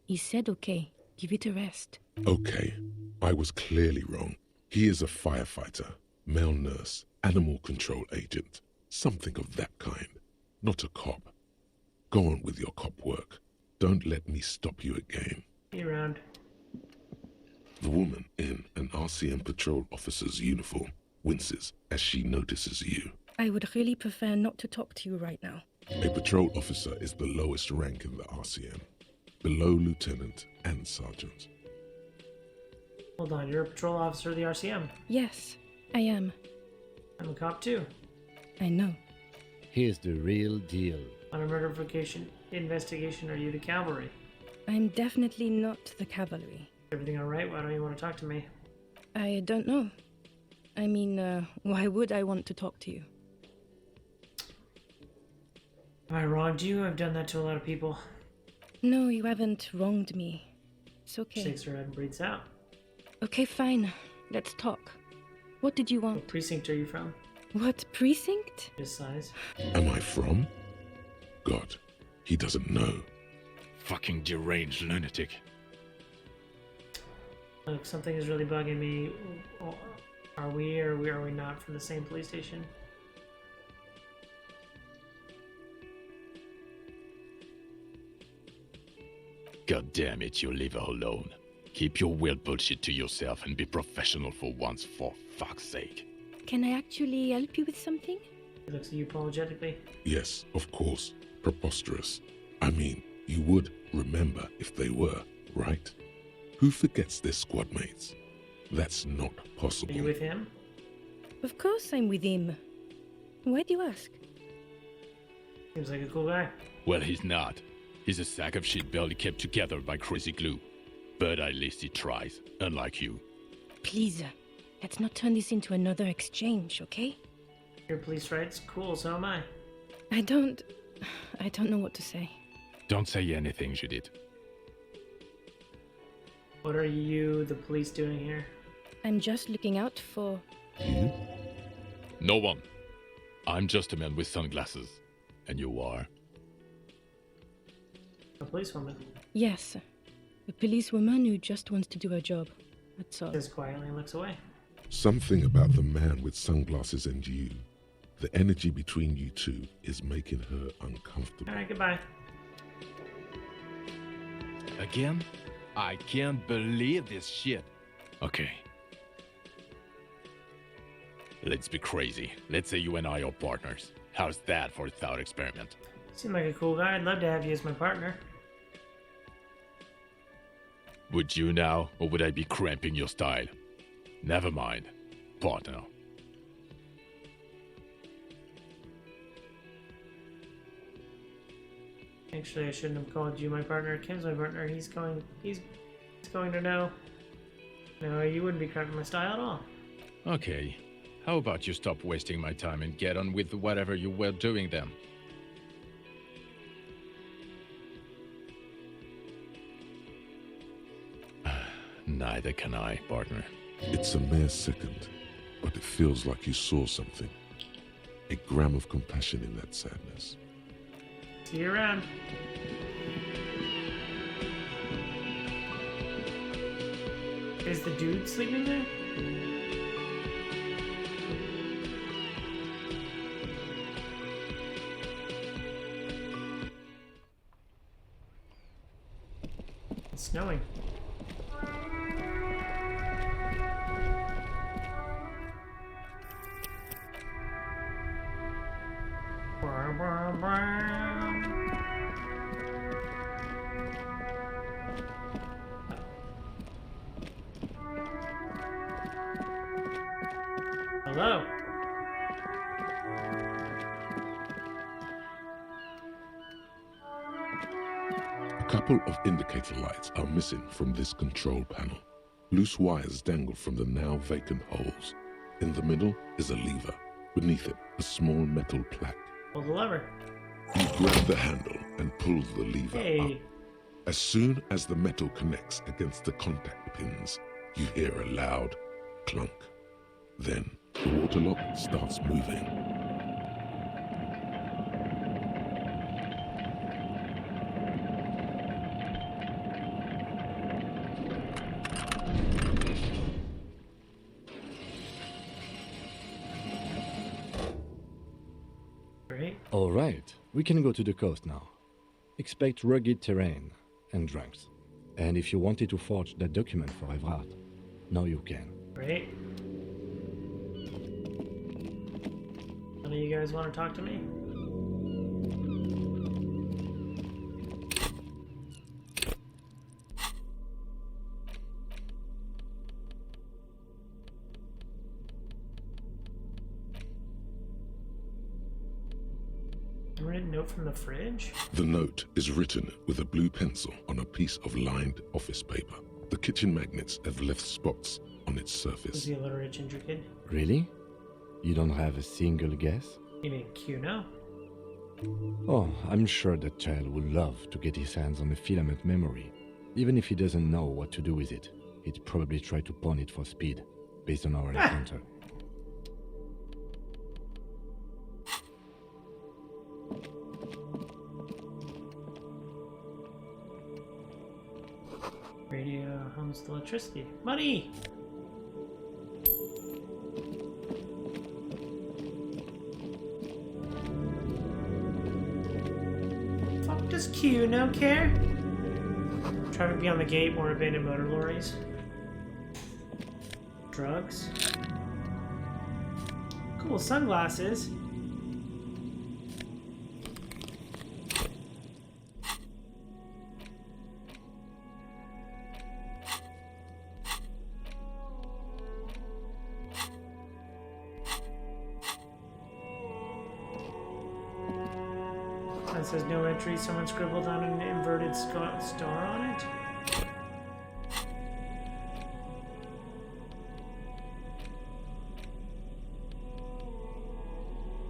he said okay. Give it a rest. Okay, I was clearly wrong. He is a firefighter, male nurse, animal control agent, something of that kind. Not a cop. Go on with your cop work. Don't let me stop you again. Be around. The woman in an RCM patrol officer's uniform winces as she notices you. I would really prefer not to talk to you right now. A patrol officer is the lowest rank in the RCM, below lieutenant and sergeant. Hold on, you're a patrol officer of the RCM. Yes, I am. I'm a cop too. I know. Here's the real deal. On a murder investigation, are you the cavalry? I'm definitely not the cavalry. Everything alright? Why don't you want to talk to me? I don't know. I mean, why would I want to talk to you? Have I wronged you? I've done that to a lot of people. No, you haven't wronged me. It's okay. Shakes her head and breathes out. Okay, fine. Let's talk. What did you want? What precinct are you from? What precinct? Just size. Am I from? God, he doesn't know. Fucking deranged lunatic. Look, something is really bugging me. Are we or are we not from the same police station? God damn it, you leave her alone. Keep your weird bullshit to yourself and be professional for once, for fuck's sake. Can I actually help you with something? He looks at you apologetically. Yes, of course. Preposterous. I mean, you would remember if they were, right? Who forgets their squad mates? That's not Are possible. you with him? Of course I'm with him. Why do you ask? Seems like a cool guy. Well, he's not. He's a sack of shit barely kept together by crazy glue. But at least he tries, unlike you. Please, let's not turn this into another exchange, okay? Your police rights? Cool, so am I. I don't know what to say. Don't say anything, Judith. What are you, the police, doing here? I'm just looking out for... You? No one. I'm just a man with sunglasses. And you are? A policewoman. Yes, a policewoman who just wants to do her job. That's all. Says quietly and looks away. Something about the man with sunglasses and you. The energy between you two is making her uncomfortable. Alright, goodbye. Again? I can't believe this shit. Okay. Let's be crazy. Let's say you and I are partners. How's that for a thought experiment? Seem like a cool guy. I'd love to have you as my partner. Would you now, or would I be cramping your style? Never mind. Partner. Actually, I shouldn't have called you my partner. Kim's my partner. He's going to know. No, you wouldn't be cramping my style at all. Okay. How about you stop wasting my time and get on with whatever you were doing then? Neither can I, partner. It's a mere second, but it feels like you saw something. A gram of compassion in that sadness. See you around. Is the dude sleeping there? It's snowing. Hello. A couple of indicator lights are missing from this control panel. Loose wires dangle from the now vacant holes. In the middle is a lever. Beneath it, a small metal plaque. Pull the lever. You grab the handle and pull the lever Hey. up. As soon as the metal connects against the contact pins, you hear a loud clunk. Then, the water lock starts moving. Great. All right, we can go to the coast now. Expect rugged terrain and drunks. And if you wanted to forge that document for Evrard, now you can. Great. None of you guys want to talk to me? A written note from the fridge? The note is written with a blue pencil on a piece of lined office paper. The kitchen magnets have left spots on its Was surface. he a little rich intricate? Really? You don't have a single guess? You mean Cuno? Oh, I'm sure that child would love to get his hands on a filament memory. Even if he doesn't know what to do with it, he'd probably try to pawn it for speed, based on our encounter. Radio homes to electricity. Money! Fuck does Cuno care? Traffic beyond the gate, more abandoned motor lorries. Drugs. Cool sunglasses. It says no entry. Someone scribbled on an inverted star on it.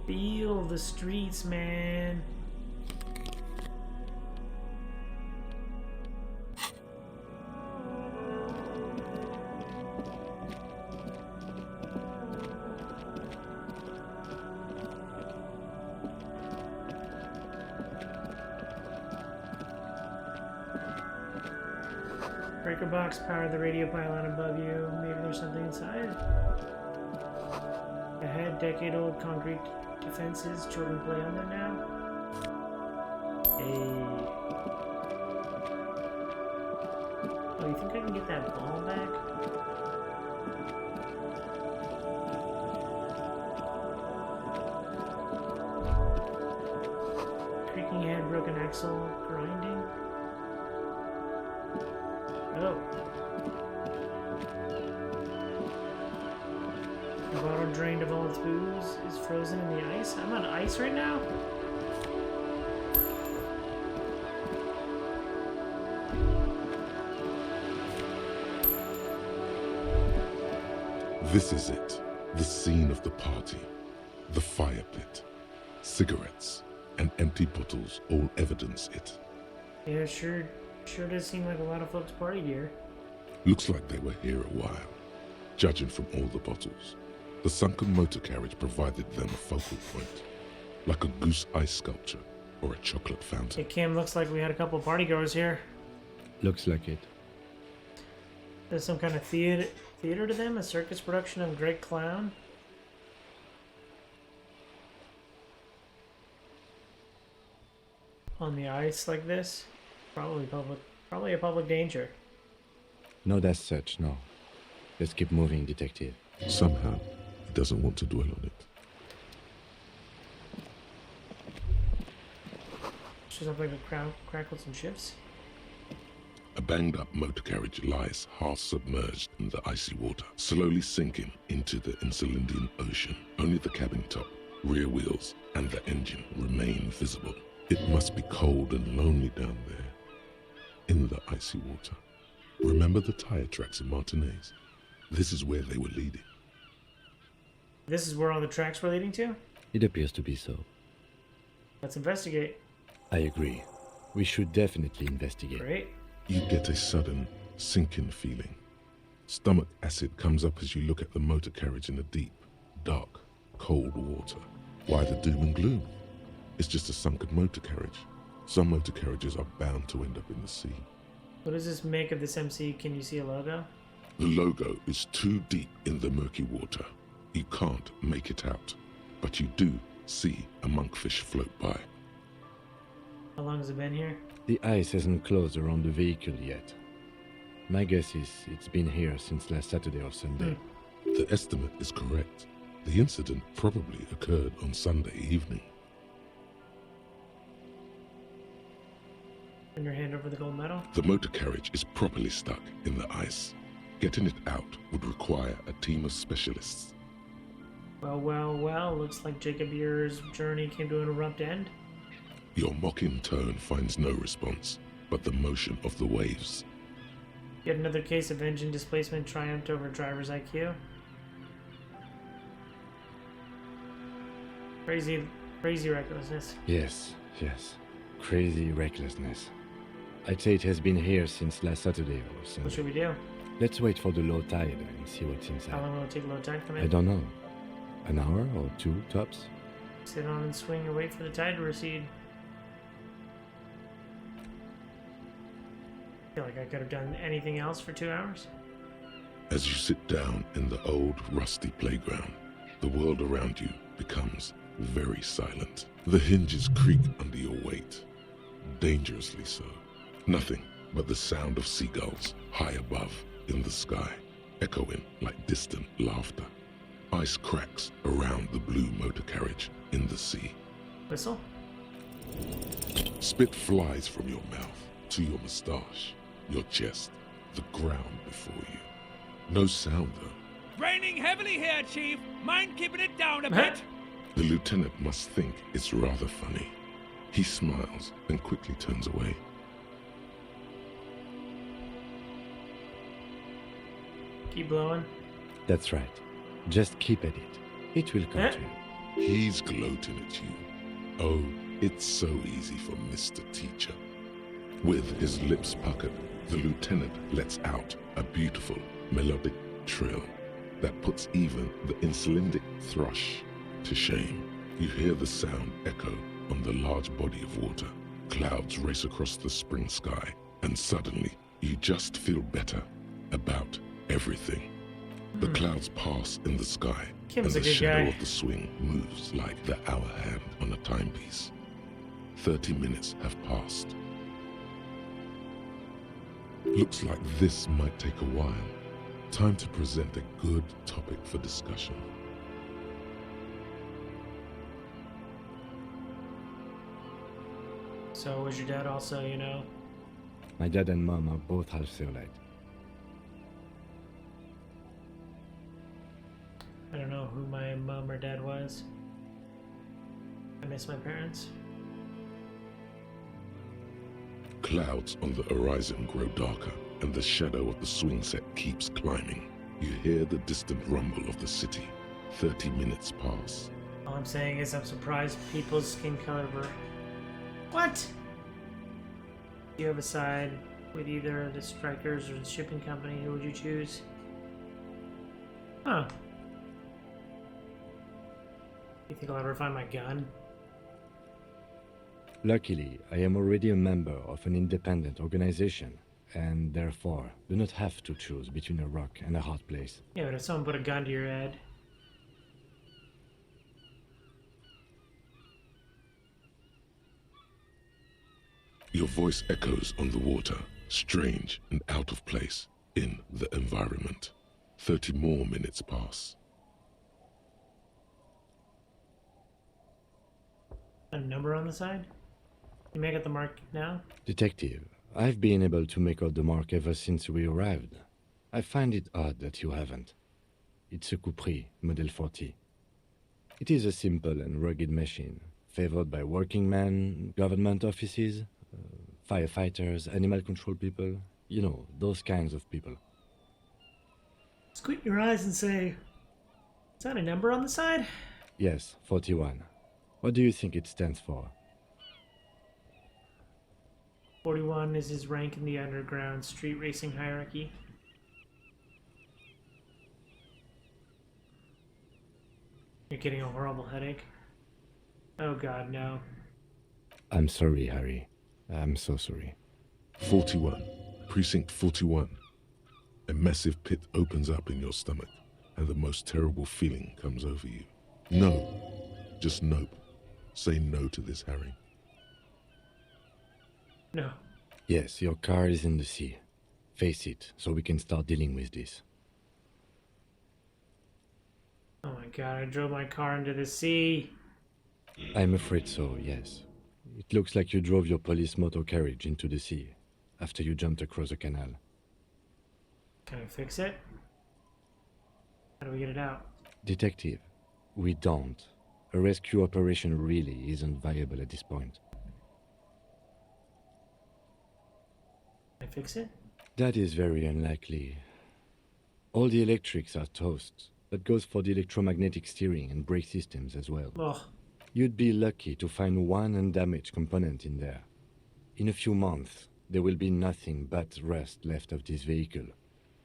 Feel the streets, man. Breaker box, power the radio pylon above you. Maybe there's something inside. Ahead, decade-old concrete defenses. Children play on them now. Hey. Oh, you think I can get that ball back? axle grinding. Oh. The bottle drained of all its booze is frozen in the ice. I'm on ice right now? This is it. The scene of the party. The fire pit. Cigarettes and empty bottles all evidence it. Yeah, sure does seem like a lot of folks partied here. Looks like they were here a while, judging from all the bottles. The sunken motor carriage provided them a focal point, like a goose ice sculpture or a chocolate fountain. Hey, Kim, looks like we had a couple party goers here. Looks like it. There's some kind of theater to them, a circus production of Great Clown. On the ice like this? Probably a public danger. Not as such, no. Let's keep moving, detective. Somehow, he doesn't want to dwell on it. Shows up like a crowd crackles and shifts. A banged-up motor carriage lies half-submerged in the icy water, slowly sinking into the Elysium Ocean. Only the cabin top, rear wheels, and the engine remain visible. It must be cold and lonely down there, in the icy water. Remember the tire tracks in Martinez? This is where they were leading. This is where all the tracks were leading to? It appears to be so. Let's investigate. I agree. We should definitely investigate. Great. You get a sudden sinking feeling. Stomach acid comes up as you look at the motor carriage in the deep, dark, cold water. Why the doom and gloom? It's just a sunken motor carriage. Some motor carriages are bound to end up in the sea. What does this make of this MC? Can you see a logo? The logo is too deep in the murky water. You can't make it out, but you do see a monkfish float by. How long has it been here? The ice hasn't closed around the vehicle yet. My guess is it's been here since last Saturday or Sunday. The estimate is correct. The incident probably occurred on Sunday evening. Turn your hand over the gold medal. The motor carriage is properly stuck in the ice. Getting it out would require a team of specialists. Well, looks like Jacob Ear's journey came to an abrupt end. Your mocking tone finds no response, but the motion of the waves. Yet another case of engine displacement triumphed over driver's IQ. Crazy recklessness. Yes. Crazy recklessness. I'd say it has been here since last Saturday or Sunday. What should we do? Let's wait for the low tide and see what's inside. How long will it take low tide to come in? I don't know. An hour or two, tops? Sit on and swing and wait for the tide to recede. I feel like I could have done anything else for 2 hours. As you sit down in the old, rusty playground, the world around you becomes very silent. The hinges creak under your weight, dangerously so. Nothing but the sound of seagulls high above in the sky, echoing like distant laughter. Ice cracks around the blue motor carriage in the sea. Whistle? Spit flies from your mouth to your moustache, your chest, the ground before you. No sound though. Raining heavily here, Chief. Mind keeping it down a bit? The lieutenant must think it's rather funny. He smiles and quickly turns away. Keep blowing. That's right. Just keep at it. It will come to you. He's gloating at you. Oh, it's so easy for Mr. Teacher. With his lips puckered, the lieutenant lets out a beautiful melodic trill that puts even the Icelandic thrush to shame. You hear the sound echo on the large body of water. Clouds race across the spring sky, and suddenly you just feel better about everything. The clouds pass in the sky, Kim's and a the good shadow guy. of the swing moves like the hour hand on a timepiece. 30 minutes have passed. Looks like this might take a while. Time to present a good topic for discussion. So was your dad also, you know? My dad and mom are both half Zeolite. I don't know who my mom or dad was. I miss my parents. Clouds on the horizon grow darker, and the shadow of the swing set keeps climbing. You hear the distant rumble of the city. 30 minutes pass. All I'm saying is I'm surprised people's skin color were... What? Do you have a side with either the strikers or the shipping company? Who would you choose? Huh. You think I'll ever find my gun? Luckily, I am already a member of an independent organization, and therefore do not have to choose between a rock and a hard place. Yeah, but if someone put a gun to your head... Your voice echoes on the water, strange and out of place in the environment. 30 more minutes pass. A number on the side? You make it the mark now? Detective, I've been able to make out the mark ever since we arrived. I find it odd that you haven't. It's a Coupri, Model 40. It is a simple and rugged machine, favored by working men, government offices, firefighters, animal control people, you know, those kinds of people. Squint your eyes and say, is that a number on the side? Yes, 41. What do you think it stands for? 41 is his rank in the underground street racing hierarchy. You're getting a horrible headache. Oh god, no. I'm sorry, Harry. I'm so sorry. 41. Precinct 41. A massive pit opens up in your stomach, and the most terrible feeling comes over you. No. Just nope. Say no to this, Harry. No. Yes, your car is in the sea. Face it, so we can start dealing with this. Oh my god, I drove my car into the sea. I'm afraid so, yes. It looks like you drove your police motor carriage into the sea after you jumped across a canal. Can I fix it? How do we get it out? Detective, we don't. A rescue operation really isn't viable at this point. Can I fix it? That is very unlikely. All the electrics are toast. That goes for the electromagnetic steering and brake systems as well. Ugh. You'd be lucky to find one undamaged component in there. In a few months, there will be nothing but rust left of this vehicle.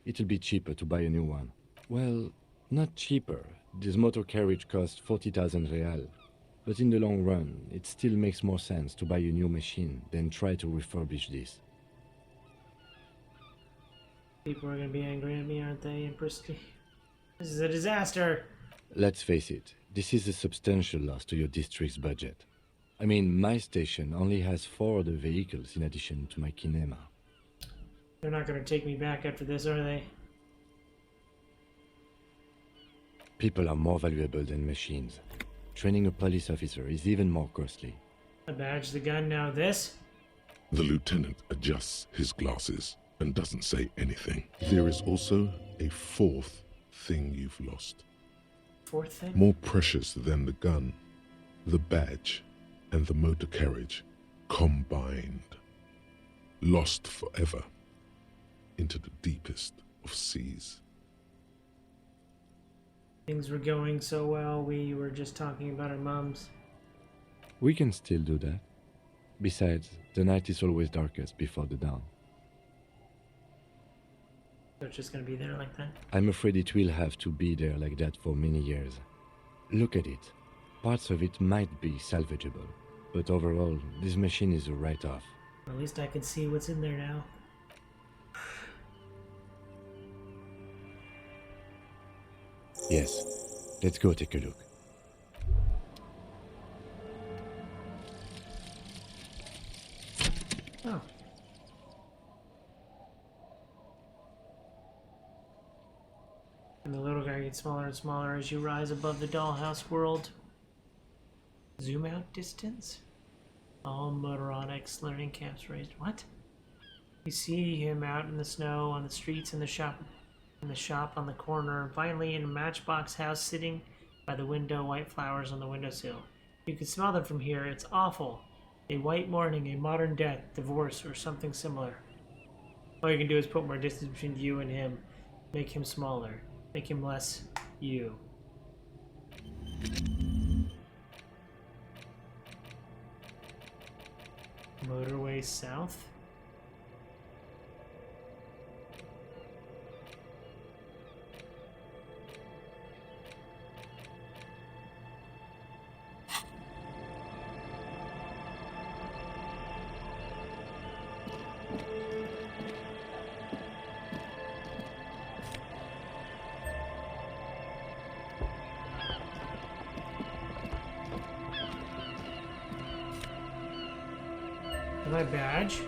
It'll be cheaper to buy a new one. Well, not cheaper. This motor carriage costs 40,000 real. But in the long run, it still makes more sense to buy a new machine than try to refurbish this. People are gonna be angry at me, aren't they, Empressy? This is a disaster! Let's face it, this is a substantial loss to your district's budget. I mean, my station only has 4 other vehicles in addition to my kinema. They're not gonna take me back after this, are they? People are more valuable than machines. Training a police officer is even more costly. A badge, the gun, now this? The lieutenant adjusts his glasses and doesn't say anything. There is also a 4th thing you've lost. 4th thing? More precious than the gun, the badge, and the motor carriage combined. Lost forever into the deepest of seas. Things were going so well, we were just talking about our mums. We can still do that. Besides, the night is always darkest before the dawn. So it's just gonna be there like that? I'm afraid it will have to be there like that for many years. Look at it. Parts of it might be salvageable, but overall, this machine is a write-off. At least I can see what's in there now. Yes, let's go take a look. Oh. And the little guy gets smaller and smaller as you rise above the dollhouse world. Zoom out distance? All motoronics learning camps raised. What? You see him out in the snow, on the streets, in the shop on the corner, and finally in a matchbox house sitting by the window, white flowers on the windowsill. You can smell them from here. It's awful. A white morning, a modern death, divorce, or something similar. All you can do is put more distance between you and him. Make him smaller. Make him less you. Motorway south? My badge.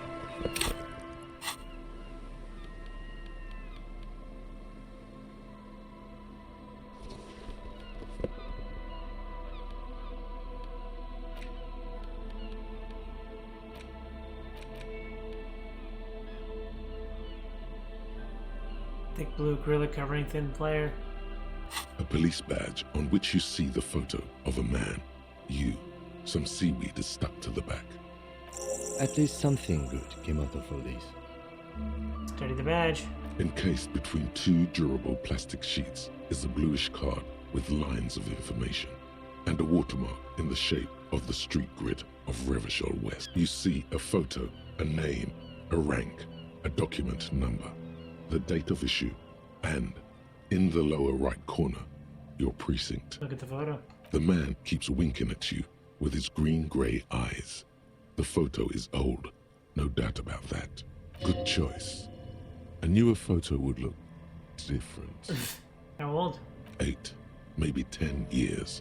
Thick blue acrylic covering thin flare. A police badge on which you see the photo of a man. You. Some seaweed is stuck to the back. At least something good came out of all this. Study the badge. Encased between two durable plastic sheets is a bluish card with lines of information and a watermark in the shape of the street grid of Revachol West. You see a photo, a name, a rank, a document number, the date of issue, and, in the lower right corner, your precinct. Look at the photo. The man keeps winking at you with his green-gray eyes. The photo is old, no doubt about that. Good choice. A newer photo would look different. How old? 8, maybe 10 years.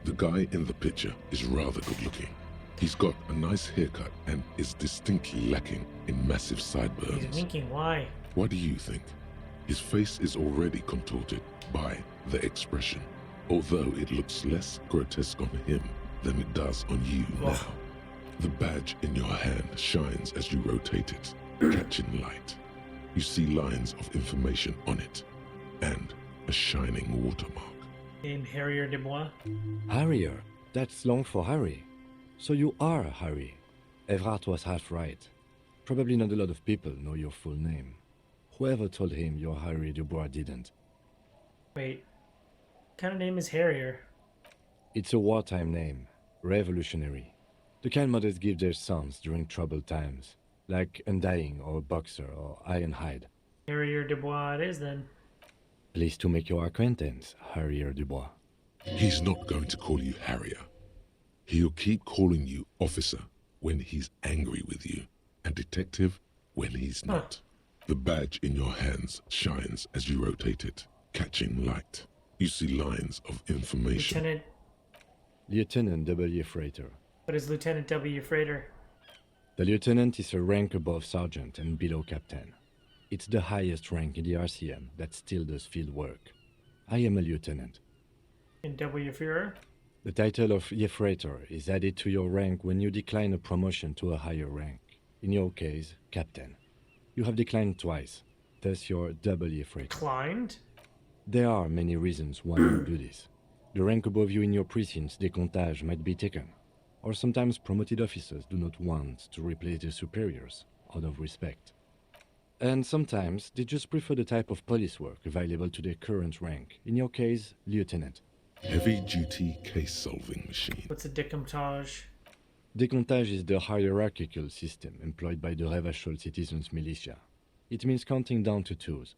The guy in the picture is rather good looking. He's got a nice haircut and is distinctly lacking in massive sideburns. He's winking. Why? What do you think? His face is already contorted by the expression, although it looks less grotesque on him than it does on you now. The badge in your hand shines as you rotate it, catching light. You see lines of information on it, and a shining watermark. Name Harrier Dubois. Harrier? That's long for Harry. So you are Harry. Evrard was half right. Probably not a lot of people know your full name. Whoever told him you're Harry Dubois didn't. Wait. What kind of name is Harrier? It's a wartime name. Revolutionary. The kind mothers give their sons during troubled times, like Undying or Boxer or Ironhide. Harrier Dubois it is then. Pleased to make your acquaintance, Harrier Dubois. He's not going to call you Harrier. He'll keep calling you officer when he's angry with you, and detective when he's not. The badge in your hands shines as you rotate it, catching light. You see lines of information. Lieutenant W. Freighter. What is Lieutenant W. Freighter? The lieutenant is a rank above sergeant and below captain. It's the highest rank in the RCM that still does field work. I am a lieutenant. And W. Führer? The title of Freighter is added to your rank when you decline a promotion to a higher rank. In your case, captain. You have declined twice, thus you're W. Freighter. Declined? There are many reasons why you do this. The rank above you in your precinct's décomptage might be taken, or sometimes promoted officers do not want to replace their superiors out of respect. And sometimes they just prefer the type of police work available to their current rank, in your case, lieutenant. Heavy-duty case-solving machine. What's a décomptage? Décomptage is the hierarchical system employed by the Revachol citizens' militia. It means counting down to twos.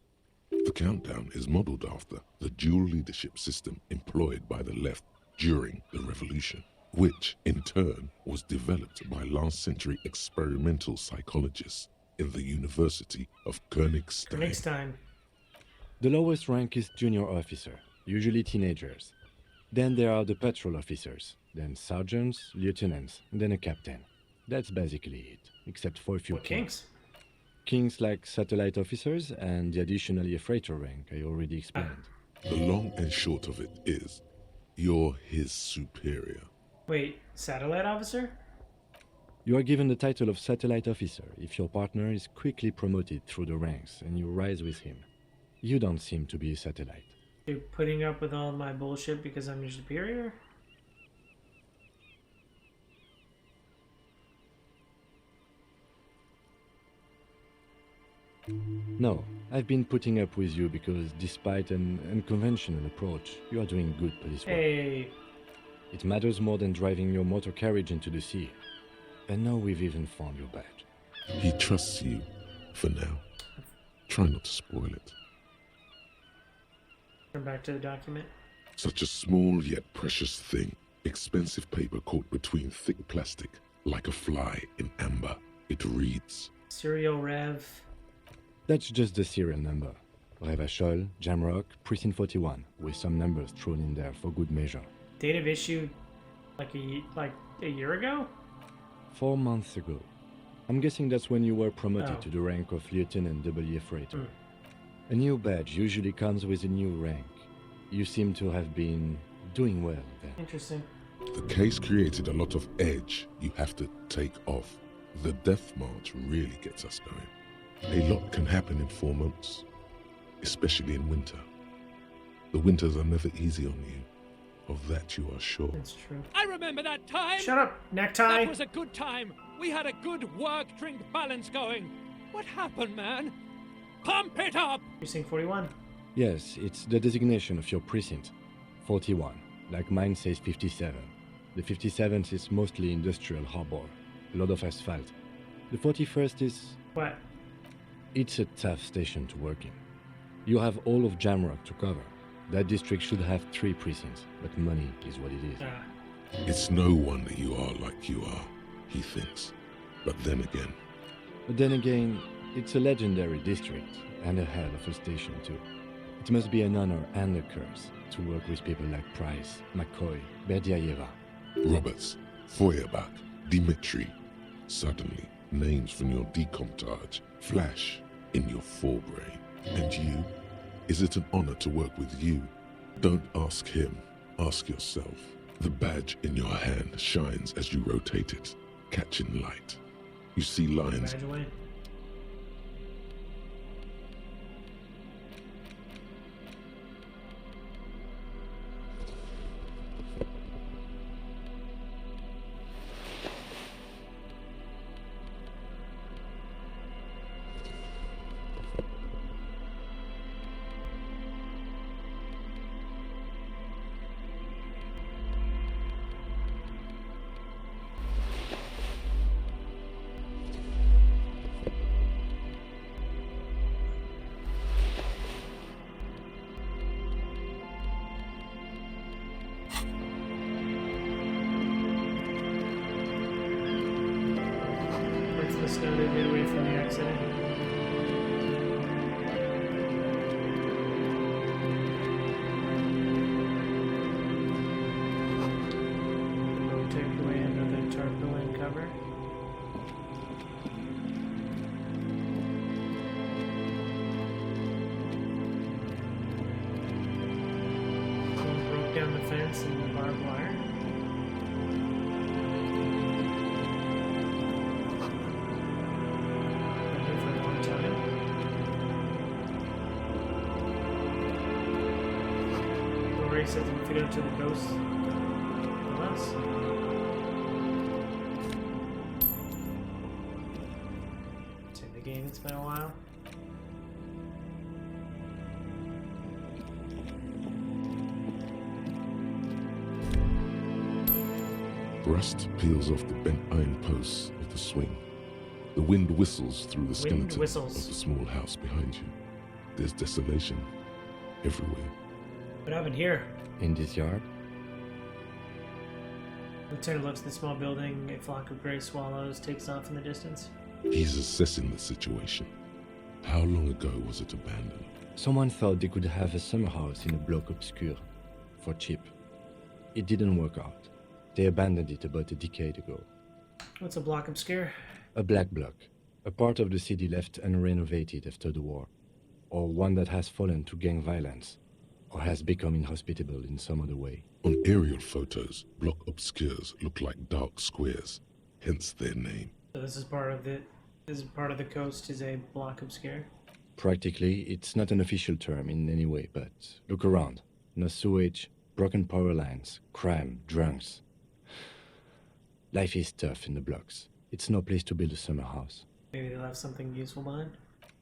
The countdown is modeled after the dual leadership system employed by the left during the revolution, which, in turn, was developed by last-century experimental psychologists in the University of Königsstein. The lowest rank is junior officer, usually teenagers. Then there are the patrol officers, then sergeants, lieutenants, and then a captain. That's basically it, except for a few kings. Kings like satellite officers and the additional freighter rank I already explained. The long and short of it is, you're his superior. Wait, satellite officer? You are given the title of satellite officer if your partner is quickly promoted through the ranks and you rise with him. You don't seem to be a satellite. You're putting up with all my bullshit because I'm your superior? No, I've been putting up with you because despite an unconventional approach, you are doing good police work. Hey. It matters more than driving your motor carriage into the sea. And now we've even found your badge. He trusts you, for now. Try not to spoil it. Turn back to the document. Such a small yet precious thing. Expensive paper caught between thick plastic, like a fly in amber. It reads... Serial Rev. That's just the serial number. Revachol, Jamrock, Precinct 41, with some numbers thrown in there for good measure. Date of issue like a year ago? 4 months ago. I'm guessing that's when you were promoted to the rank of Lieutenant W. Freighter. A new badge usually comes with a new rank. You seem to have been doing well then. Interesting. The case created a lot of edge you have to take off. The death march really gets us going. A lot can happen in 4 months, especially in winter. The winters are never easy on you. Of that you are sure. That's true. I remember that time. Shut up, necktie. That was a good time. We had a good work-drink balance going. What happened, man? Pump it up! Precinct 41. Yes, it's the designation of your precinct. 41. Like mine says 57. The 57th is mostly industrial harbor. A lot of asphalt. The 41st is... What? It's a tough station to work in. You have all of Jamrock to cover. That district should have 3 precincts, but money is what it is. It's no wonder you are like you are, he thinks. But then again, it's a legendary district, and a hell of a station too. It must be an honor and a curse to work with people like Price, McCoy, Berdiaeva. Roberts, Feuerbach, Dimitri. Suddenly, names from your decomptage flash in your forebrain. And you? Is it an honor to work with you? Don't ask him, ask yourself. The badge in your hand shines as you rotate it, catching light. You see lines. Snow to get away from the accident. We'll take away under the tarpaulin cover. Broke down the fence and the barbed wire. Says we fit into the ghost of us. It's in the game, it's been a while. Rust peels off the bent iron posts of the swing. The wind whistles through the skeleton of the small house behind you. There's desolation everywhere. What happened here? In this yard? Lieutenant looks at the small building. A flock of gray swallows takes off in the distance. He's assessing the situation. How long ago was it abandoned? Someone thought they could have a summer house in a bloc obscur. For cheap. It didn't work out. They abandoned it about a decade ago. What's a block obscure? A black bloc. A part of the city left unrenovated after the war. Or one that has fallen to gang violence. Or has become inhospitable in some other way. On aerial photos, block obscures look like dark squares. hence their name. So this is part of the coast is a block obscure. Practically, it's not an official term in any way, but look around. No sewage, broken power lines, crime, drunks. Life is tough in the blocks. It's no place to build a summer house. Maybe they'll have something useful behind.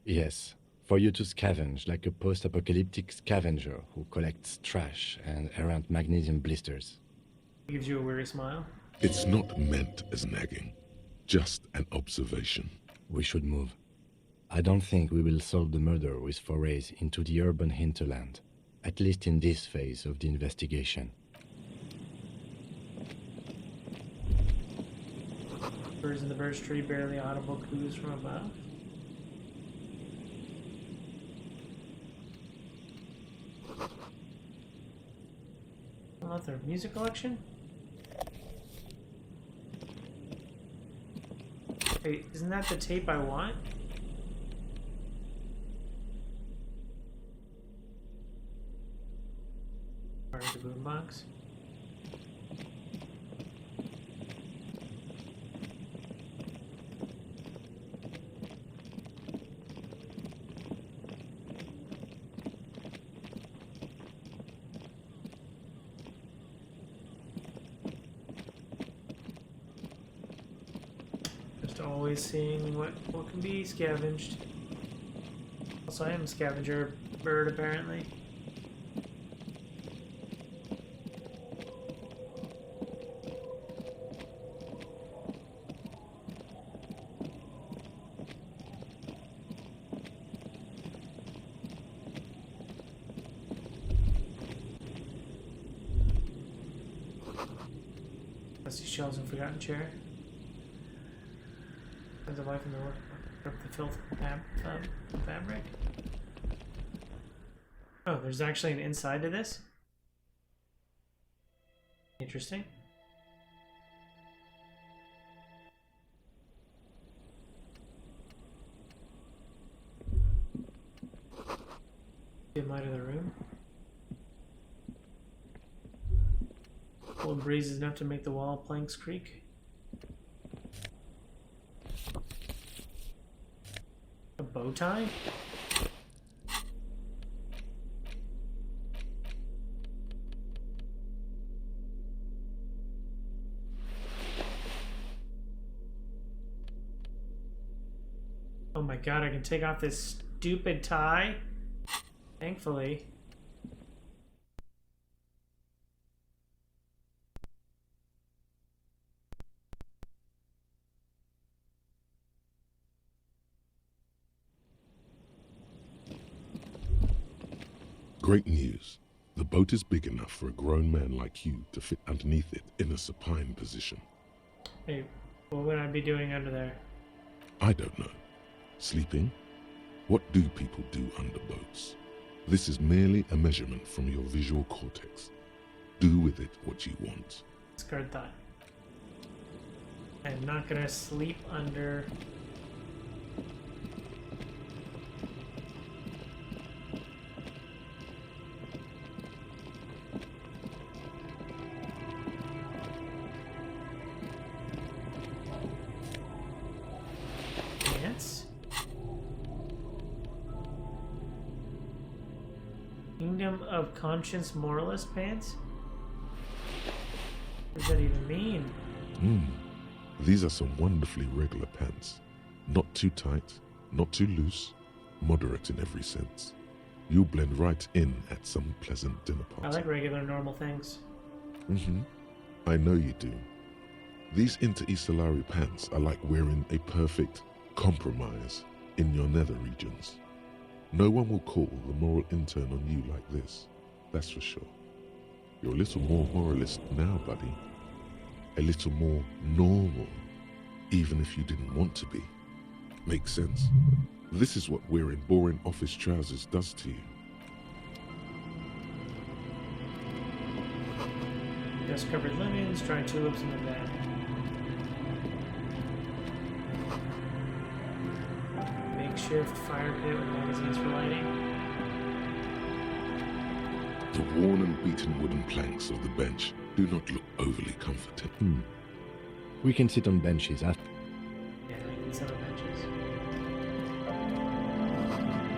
Yes, for you to scavenge like a post-apocalyptic scavenger who collects trash and errant magnesium blisters. Gives you a weary smile. It's not meant as nagging, just an observation. We should move. I don't think we will solve the murder with forays into the urban hinterland, at least in this phase of the investigation. Birds in the birch tree, barely audible coos from above. Another music collection? Hey, isn't that the tape I want? Part of the boombox. Always seeing what can be scavenged. Also, I am a scavenger bird, apparently. Rusty shells and forgotten chair. The life in the work of the filth fabric. Oh, there's actually an inside to this? Interesting. Dim light of the room. Cold breeze is enough to make the wall planks creak. A bow tie? Oh my god, I can take off this stupid tie? Thankfully. Great news. The boat is big enough for a grown man like you to fit underneath it in a supine position. Hey, what would I be doing under there? I don't know. Sleeping? What do people do under boats? This is merely a measurement from your visual cortex. Do with it what you want. Discard thought. I'm not gonna sleep under... Kingdom of Conscience Moralist pants? What does that even mean? These are some wonderfully regular pants. Not too tight, not too loose, moderate in every sense. You'll blend right in at some pleasant dinner party. I like regular, normal things. I know you do. These Inter-Estellari pants are like wearing a perfect compromise in your nether regions. No one will call the moral intern on you like this, that's for sure. You're a little more moralist now, buddy. A little more normal, even if you didn't want to be. Makes sense? This is what wearing boring office trousers does to you. Dust-covered linens, dried tulips in the bed. Makeshift fire pit with magazines for lighting. The worn and beaten wooden planks of the bench do not look overly comforting. We can sit on benches after. Yeah, we can sit on benches.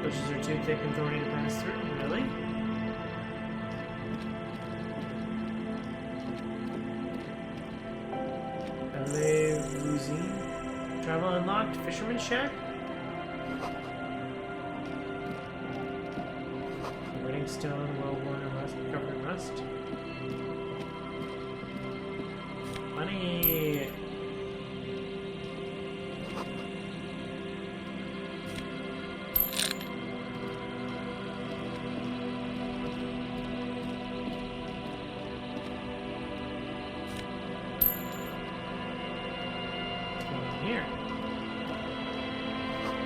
Bushes are too thick and thorny to pass through, really? Elysium. Travel unlocked. Fisherman's shack. Wedding stone, well-worn and rust, covered in rust. Money. Here.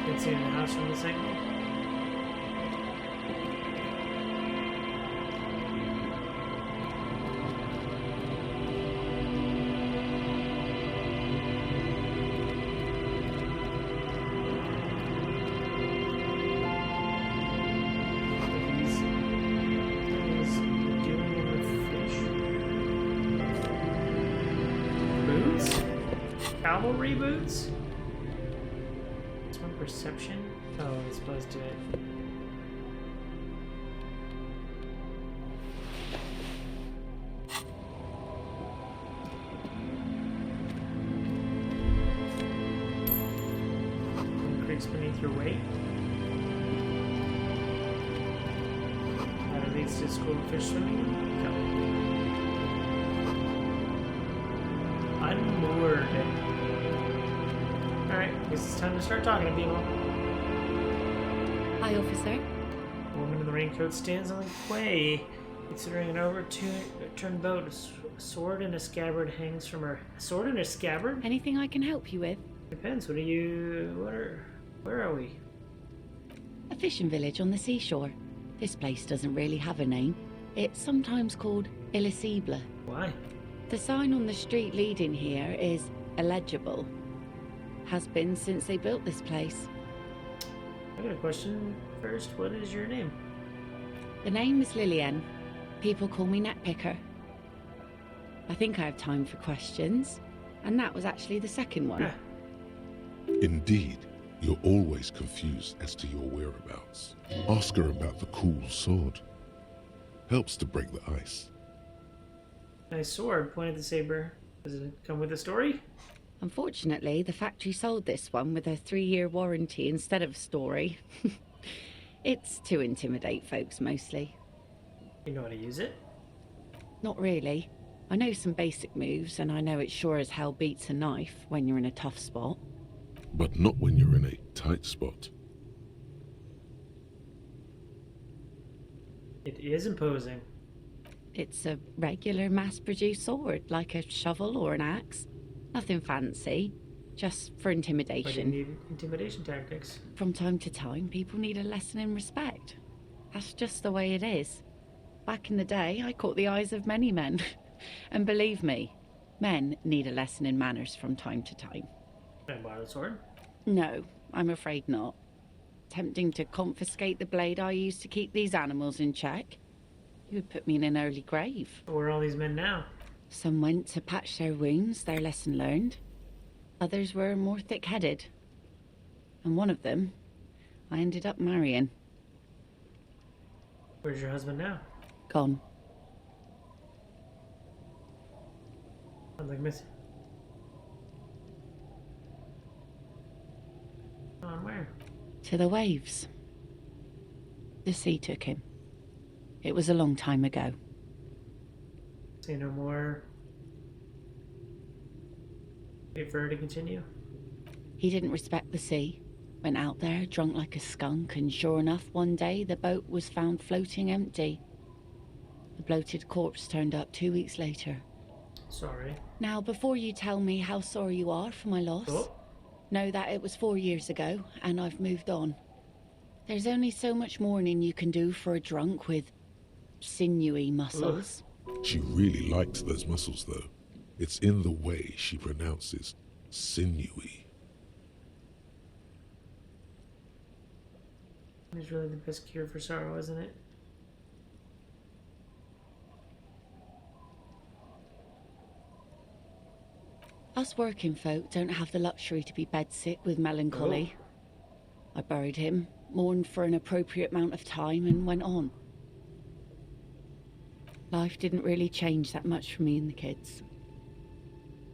Can see the house from this angle. He's doing in the fish. Boots? Cavalry boots? It's one perception? Oh, it's supposed to. Creaks beneath your weight. That leads to school of fish swimming. Unmoored. Alright, guess it's time to start talking to people. Hi, officer. A woman in the raincoat stands on the quay, considering an overturned boat. A sword and a scabbard hangs from her. A sword and a scabbard? Anything I can help you with? Depends. Where are we? A fishing village on the seashore. This place doesn't really have a name. It's sometimes called Elysium. Why? The sign on the street leading here is illegible. Has been since they built this place. I got a question first. What is your name? The name is Lillian. People call me Netpicker. I think I have time for questions, and that was actually the second one. Indeed, you're always confused as to your whereabouts. Ask her about the cool sword. Helps to break the ice. Nice sword, pointed the saber. Does it come with a story? Unfortunately, the factory sold this one with a 3-year warranty instead of a story. It's to intimidate folks, mostly. You know how to use it? Not really. I know some basic moves, and I know it sure as hell beats a knife when you're in a tough spot. But not when you're in a tight spot. It is imposing. It's a regular mass-produced sword, like a shovel or an axe. Nothing fancy, just for But you intimidation. need intimidation tactics. From time to time, people need a lesson in respect. That's just the way it is. Back in the day, I caught the eyes of many men. And believe me, men need a lesson in manners from time to time. Can I borrow the sword? No, I'm afraid not. Tempting to confiscate the blade I used to keep these animals in check. You would put me in an early grave. Where are all these men now? Some went to patch their wounds, their lesson learned. Others were more thick-headed. And one of them, I ended up marrying. Where's your husband now? Gone. Sounds like missing. On where? To the waves. The sea took him. It was a long time ago. Say no more. Wait for her to continue. He didn't respect the sea. Went out there, drunk like a skunk, and sure enough, one day the boat was found floating empty. The bloated corpse turned up 2 weeks later. Sorry. Now, before you tell me how sorry you are for my loss, know that it was 4 years ago, and I've moved on. There's only so much mourning you can do for a drunk with sinewy muscles. She really liked those muscles, though. It's in the way she pronounces sinewy. It's really the best cure for sorrow, isn't it? Us working folk don't have the luxury to be bedsick with melancholy. I buried him, mourned for an appropriate amount of time, and went on. Life didn't really change that much for me and the kids.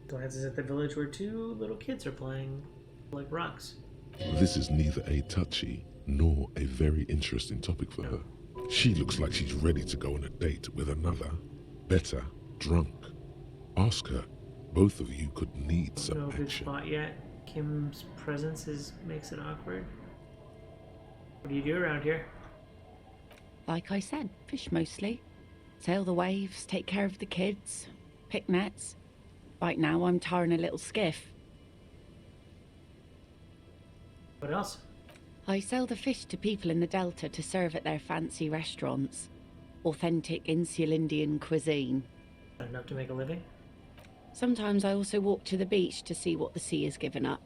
Glances at the village where two little kids are playing like rocks. This is neither a touchy nor a very interesting topic for her. She looks like she's ready to go on a date with another, better, drunk. Ask her. Both of you could need some No good action. spot yet. Kim's presence makes it awkward. What do you do around here? Like I said, fish mostly. Sail the waves, take care of the kids, pick nets. Right now I'm tarring a little skiff. What else? I sell the fish to people in the Delta to serve at their fancy restaurants. Authentic insular Indian cuisine. Enough to make a living? Sometimes I also walk to the beach to see what the sea has given up.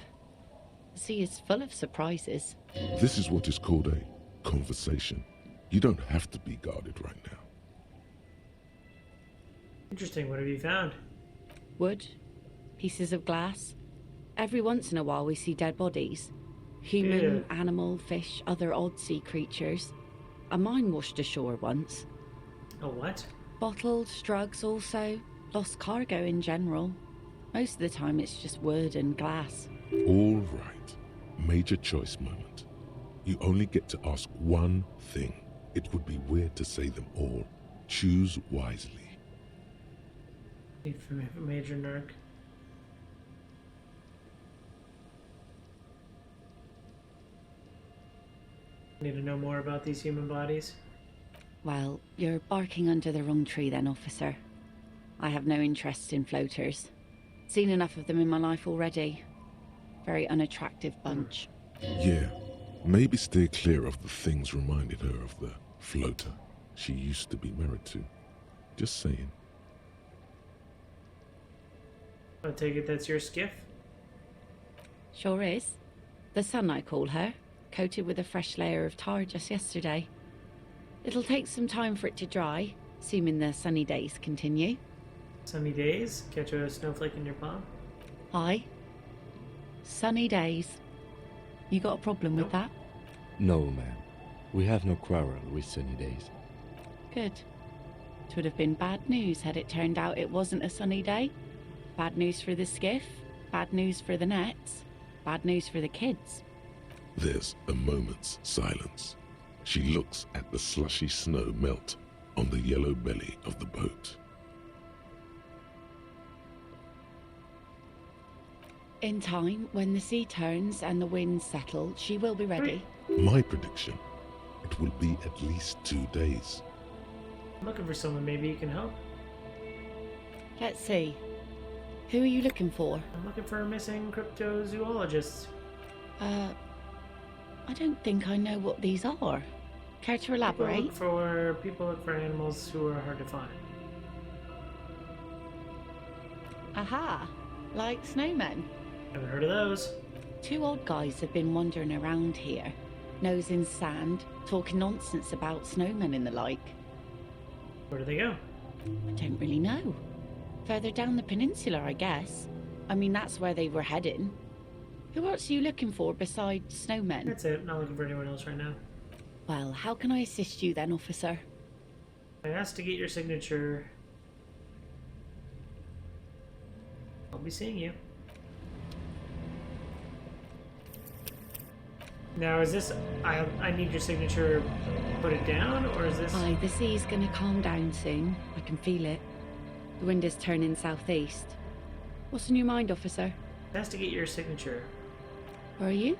The sea is full of surprises. This is what is called a conversation. You don't have to be guarded right now. Interesting. What have you found? Wood, pieces of glass. Every once in a while we see dead bodies. Human, animal, fish, other odd sea creatures. A mine washed ashore once. A what? Bottles, drugs also. Lost cargo in general. Most of the time it's just wood and glass. All right. Major choice moment. You only get to ask one thing. It would be weird to say them all. Choose wisely. Major Narc. Need to know more about these human bodies? Well, you're barking under the wrong tree then, officer. I have no interest in floaters. Seen enough of them in my life already. Very unattractive bunch. Yeah, maybe stay clear of the things reminded her of the floater she used to be married to. Just saying. I take it that's your skiff? Sure is. The Sun, I call her. Coated with a fresh layer of tar just yesterday. It'll take some time for it to dry, assuming the sunny days continue. Sunny days? Catch a snowflake in your palm? Aye. Sunny days. You got a problem with that? No, ma'am. We have no quarrel with sunny days. Good. It would have been bad news had it turned out it wasn't a sunny day. Bad news for the skiff, bad news for the nets, bad news for the kids. There's a moment's silence. She looks at the slushy snow melt on the yellow belly of the boat. In time, when the sea turns and the winds settle, she will be ready. My prediction, it will be at least 2 days. I'm looking for someone maybe you can help. Let's see. Who are you looking for? I'm looking for missing cryptozoologists. I don't think I know what these are. Care to elaborate? People look for animals who are hard to find. Aha! Like snowmen. Haven't heard of those. 2 odd guys have been wandering around here, nose in sand, talking nonsense about snowmen and the like. Where do they go? I don't really know. Further down the peninsula, I guess. I mean, that's where they were heading. Who else are you looking for besides snowmen? That's it. Not looking for anyone else right now. Well, how can I assist you then, officer? I asked to get your signature. I'll be seeing you. Now, is this... I need your signature, put it down, or is this... Aye, the sea's gonna calm down soon. I can feel it. The wind is turning southeast. What's in your mind, officer? I asked to get your signature. Are you?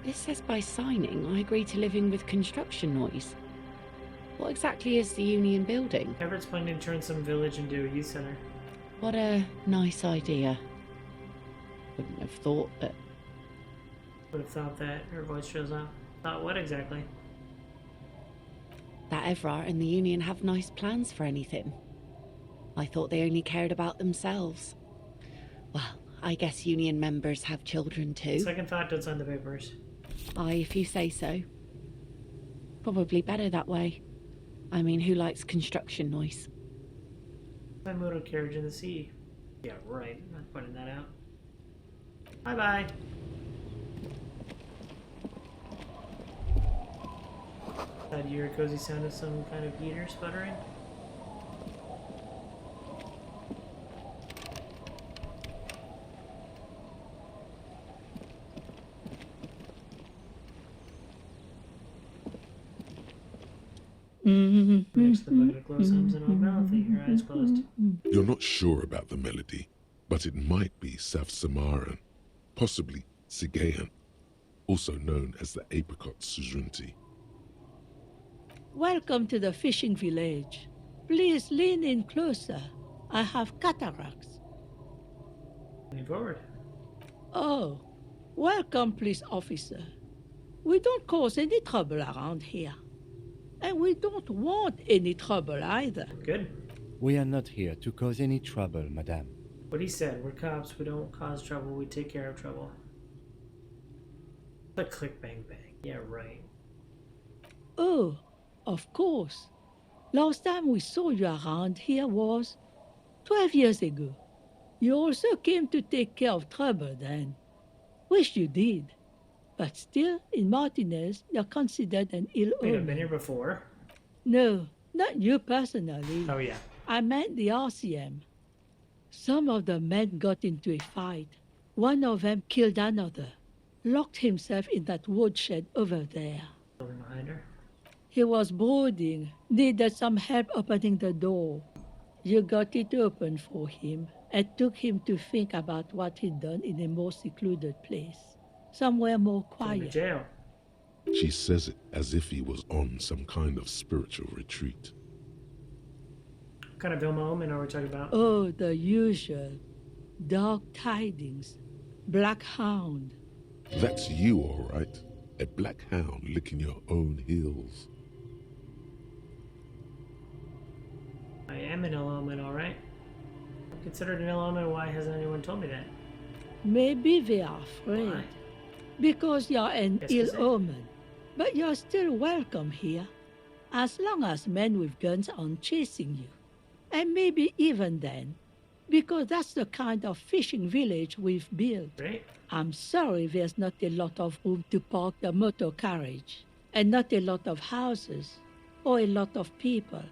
This says by signing, I agree to living with construction noise. What exactly is the Union building? Everett's planning to turn some village into a youth center. What a nice idea. Wouldn't have thought that... Would have thought that her voice shows up. Thought what exactly? That Everard and the Union have nice plans for anything. I thought they only cared about themselves. Well, I guess Union members have children too. Second thought, don't sign the papers. Aye, if you say so. Probably better that way. I mean, who likes construction noise? Bimodal carriage in the sea. Yeah, right. I'm not pointing that out. Bye-bye. Did you hear a cozy sound of some kind of heater sputtering? Next to the bucket of clothes hums in off mouth, your eyes closed. You're not sure about the melody, but it might be South Samaran, possibly Sigayan, also known as the apricot suzerainty. Welcome to the fishing village. Please lean in closer. I have cataracts. Lean forward. Oh, welcome, police officer. We don't cause any trouble around here. And we don't want any trouble either. Good. We are not here to cause any trouble, madame. What he said, we're cops, we don't cause trouble, we take care of trouble. But click bang bang. Yeah, right. Oh, of course. Last time we saw you around here was 12 years ago. You also came to take care of trouble then. Wish you did. But still, in Martinez, you're considered an ill Wait, omen. I've been here before? No, not you personally. Oh, yeah. I meant the RCM. Some of the men got into a fight. One of them killed another. Locked himself in that woodshed over there. Building behind her. He was brooding, needed some help opening the door. You got it open for him and took him to think about what he'd done in a more secluded place. Somewhere more quiet. Jail. She says it as if he was on some kind of spiritual retreat. What kind of Vilma Omen are we talking about? Oh, the usual. Dark tidings. Black hound. That's you, all right. A black hound licking your own heels. I am an ill omen, alright. I'm considered an ill omen, why hasn't anyone told me that? Maybe they are afraid. Why? Because you're an ill Yes, omen. But you're still welcome here. As long as men with guns aren't chasing you. And maybe even then. Because that's the kind of fishing village we've built. Right. I'm sorry there's not a lot of room to park the motor carriage. And not a lot of houses. Or a lot of people.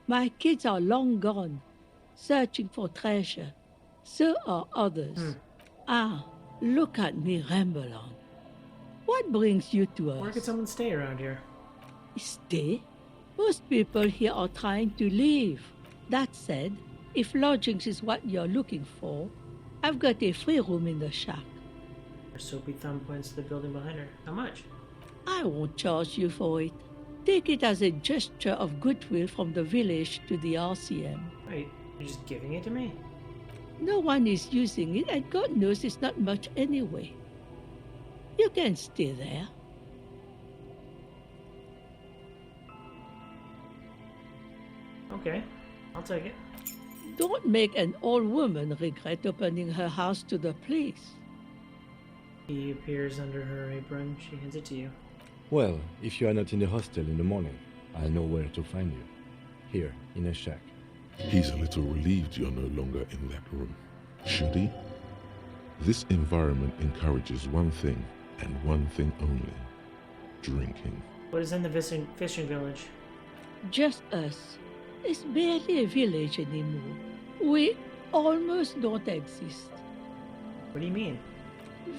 My kids are long gone. Searching for treasure. So are others. Ah, look at me ramble on. What brings you to us? Where could someone stay around here? Stay? Most people here are trying to leave. That said, if lodgings is what you're looking for, I've got a free room in the shack. Her soapy thumb points to the building behind her. How much? I won't charge you for it. Take it as a gesture of goodwill from the village to the RCM. Wait, you're just giving it to me? No one is using it, and God knows it's not much anyway. You can stay there. Okay, I'll take it. Don't make an old woman regret opening her house to the police. He appears under her apron. She hands it to you. Well, if you are not in the hostel in the morning, I'll know where to find you. Here, in a shack. He's a little relieved you're no longer in that room. Should he? This environment encourages one thing, and one thing only. Drinking. What is in the fishing village? Just us. It's barely a village anymore. We almost don't exist. What do you mean?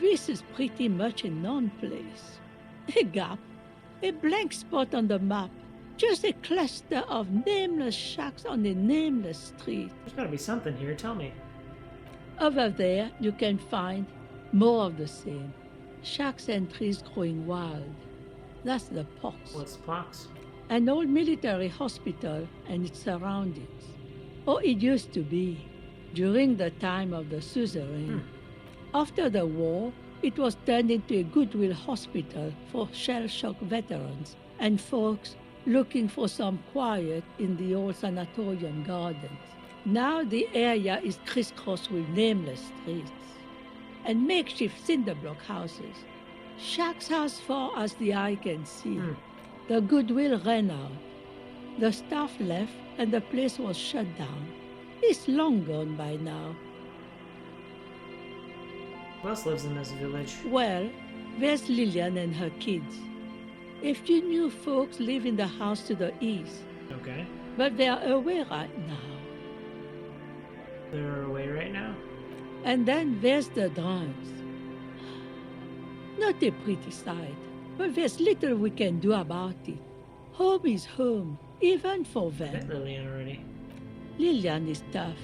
This is pretty much a non-place. A gap. A blank spot on the map. Just a cluster of nameless shacks on a nameless street. There's gotta be something here, tell me. Over there, you can find more of the same. Shacks and trees growing wild. That's the pox. What's the pox? An old military hospital and its surroundings. Or it used to be, during the time of the suzerain. After the war, it was turned into a goodwill hospital for shell-shock veterans and folks looking for some quiet in the old sanatorium gardens. Now the area is crisscrossed with nameless streets and makeshift cinder block houses. Shacks as far as the eye can see. The goodwill ran out. The staff left and the place was shut down. It's long gone by now. Who else lives in this village? Well, there's Lillian and her kids. A few new folks live in the house to the east. Okay. But they are away right now. They're away right now? And then there's the drunks. Not a pretty sight, but there's little we can do about it. Home is home, even for I met them. Lillian already. Lillian is tough.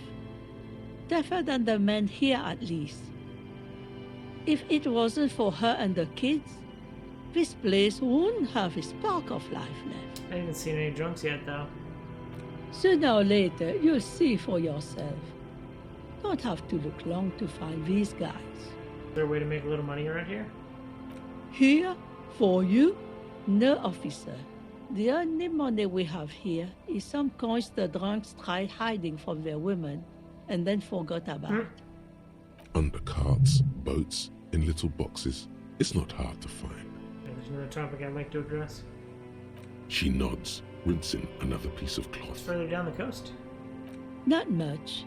Tougher than the men here, at least. If it wasn't for her and the kids, this place wouldn't have a spark of life left. I haven't seen any drunks yet, though. Sooner or later, you'll see for yourself. Don't have to look long to find these guys. Is there a way to make a little money around here? Here, for you, no officer. The only money we have here is some coins the drunks tried hiding from their women and then forgot about. Under carts, boats, in little boxes. It's not hard to find. There's another topic I'd like to address. She nods, rinsing another piece of It's cloth. further down the coast. Not much.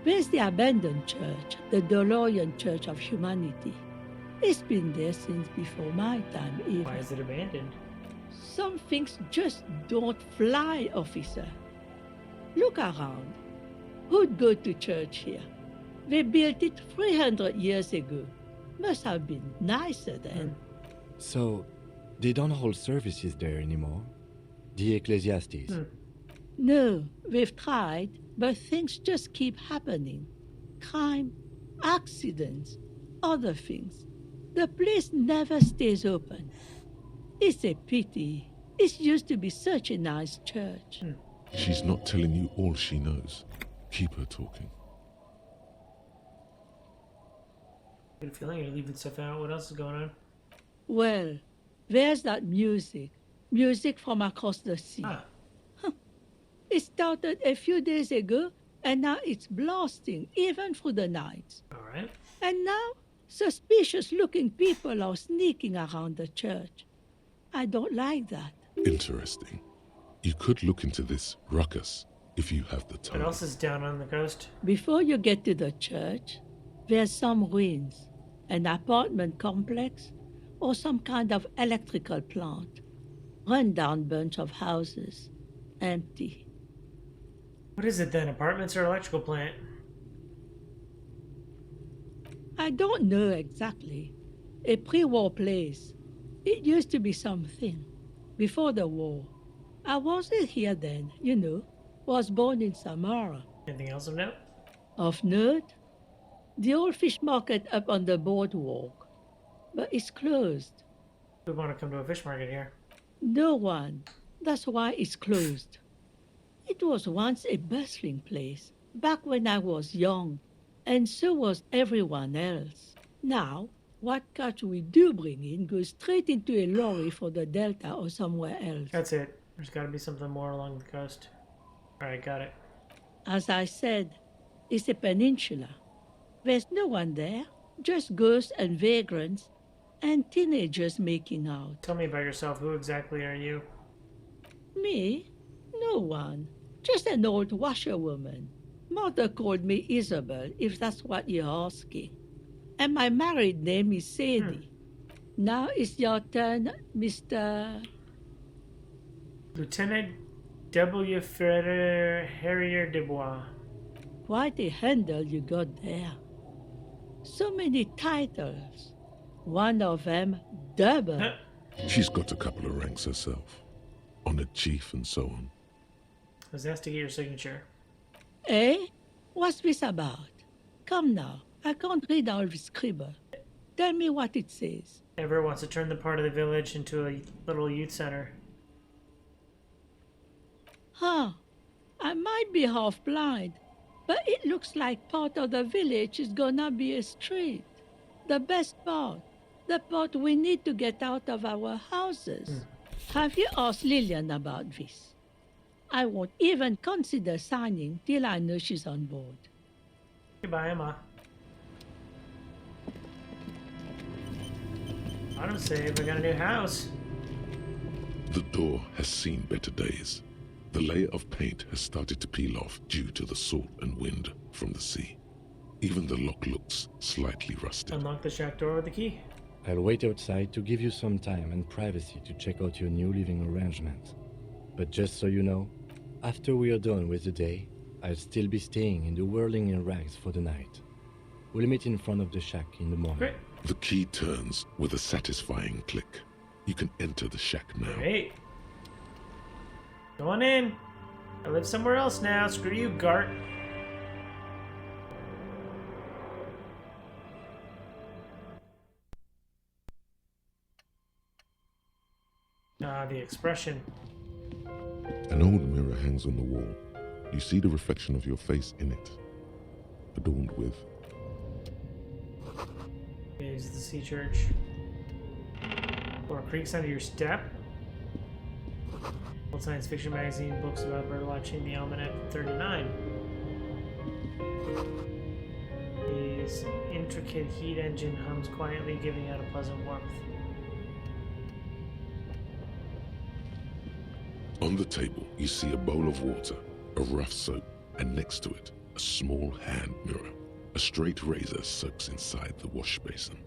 There's the abandoned church, the Dolorian Church of Humanity. It's been there since before my time, even. Why is it abandoned? Some things just don't fly, officer. Look around. Who'd go to church here? They built it 300 years ago. Must have been nicer then. So, they don't hold services there anymore? The Ecclesiastes? No, we've tried, but things just keep happening. Crime, accidents, other things. The place never stays open. It's a pity. It used to be such a nice church. She's not telling you all she knows. Keep her talking. Good feeling you're leaving stuff out. What else is going on? Well, there's that music. Music from across the sea. It started a few days ago, and now it's blasting, even through the night. All right. And now, suspicious-looking people are sneaking around the church. I don't like that. Interesting. You could look into this ruckus if you have the time. What else is down on the coast? Before you get to the church, there's some ruins, an apartment complex, or some kind of electrical plant. Run-down bunch of houses, empty. What is it then? Apartments or electrical plant? I don't know exactly. A pre-war place. It used to be something. Before the war. I wasn't here then, you know. Was born in Samara. Anything else of note? Of note? The old fish market up on the boardwalk. But it's closed. We want to come to a fish market here. No one. That's why it's closed. It was once a bustling place, back when I was young, and so was everyone else. Now, what catch we do bring in goes straight into a lorry for the Delta or somewhere else. That's it. There's got to be something more along the coast. All right, got it. As I said, it's a peninsula. There's no one there, just ghosts and vagrants, and teenagers making out. Tell me about yourself. Who exactly are you? Me? No one. Just an old washerwoman. Mother called me Isabel, if that's what you're asking. And my married name is Sadie. Now it's your turn, Mr. Lieutenant W. Frere Harrier Dubois. Quite a handle you got there. So many titles. One of them double. She's got a couple of ranks herself. Honored chief and so on. I was asked to get your signature. Eh? What's this about? Come now, I can't read all this scribble. Tell me what it says. Everett wants to turn the part of the village into a little youth center. Huh. I might be half blind, but it looks like part of the village is gonna be a street. The best part. The part we need to get out of our houses. Have you asked Lillian about this? I won't even consider signing till I know she's on board. Goodbye, Emma. Autosave, I got a new house. The door has seen better days. The layer of paint has started to peel off due to the salt and wind from the sea. Even the lock looks slightly rusted. Unlock the shack door with the key. I'll wait outside to give you some time and privacy to check out your new living arrangement. But just so you know, after we are done with the day, I'll still be staying in the whirling in rags for the night. We'll meet in front of the shack in the morning. Great. The key turns with a satisfying click. You can enter the shack now. Great. Go on in. I live somewhere else now. Screw you, Gart. The expression. An old mirror hangs on the wall. You see the reflection of your face in it, adorned with Is the sea church. Or creaks under your step. Old science fiction magazine, books about bird watching, the Almanac 39. His intricate heat engine hums quietly, giving out a pleasant warmth. On the table, you see a bowl of water, a rough soap, and next to it, a small hand mirror. A straight razor soaks inside the wash basin.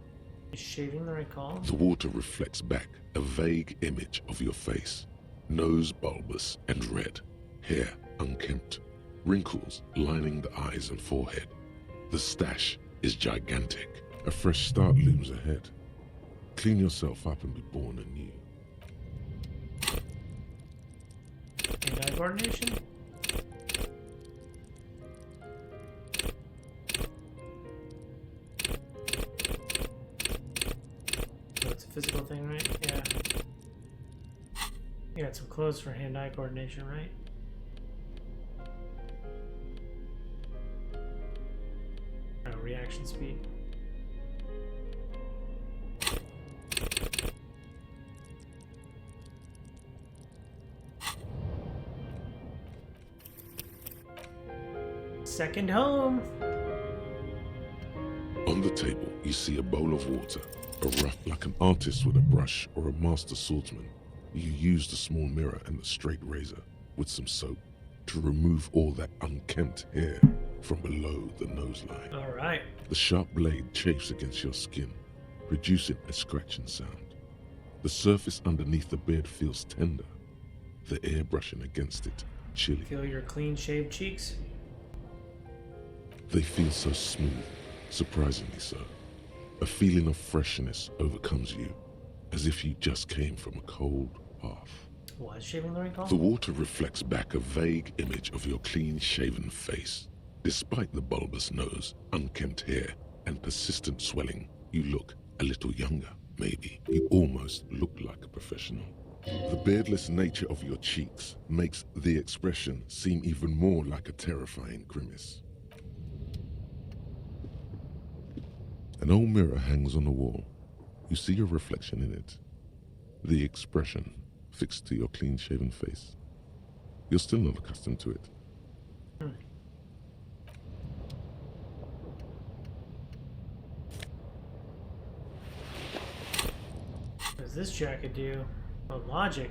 Is shaving the right call? The water reflects back a vague image of your face. Nose bulbous and red, hair unkempt, wrinkles lining the eyes and forehead. The stash is gigantic. A fresh start looms ahead. Clean yourself up and be born anew. Hand-eye coordination? Oh, it's a physical thing, right? Yeah. You got some clothes for hand-eye coordination, right? Oh, reaction speed. Second home. On the table, you see a bowl of water, a rough like an artist with a brush or a master swordsman. You use the small mirror and the straight razor with some soap to remove all that unkempt hair from below the nose line. All right. The sharp blade chafes against your skin, producing a scratching sound. The surface underneath the beard feels tender, the air brushing against it chilly. Feel your clean-shaved cheeks? They feel so smooth, surprisingly so. A feeling of freshness overcomes you, as if you just came from a cold bath. Was shaving the right call? The water reflects back a vague image of your clean-shaven face. Despite the bulbous nose, unkempt hair, and persistent swelling, you look a little younger, maybe. You almost look like a professional. The beardless nature of your cheeks makes the expression seem even more like a terrifying grimace. An old mirror hangs on the wall. You see your reflection in it. The expression fixed to your clean-shaven face. You're still not accustomed to it. What does this jacket do? Oh, logic.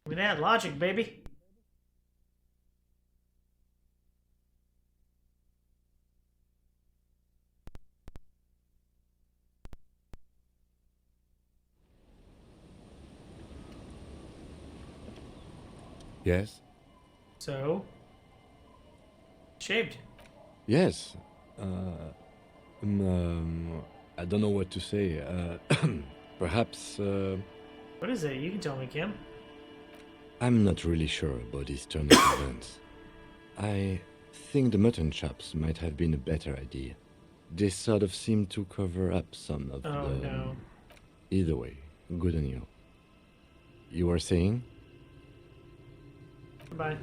Give me that logic, baby. Yes? So? Shaved. Yes. I don't know what to say. Perhaps, What is it? You can tell me, Kim. I'm not really sure about this turn of events. I think the mutton chops might have been a better idea. They sort of seem to cover up some of Oh, the... no. Either way, good on you. You were saying? Goodbye.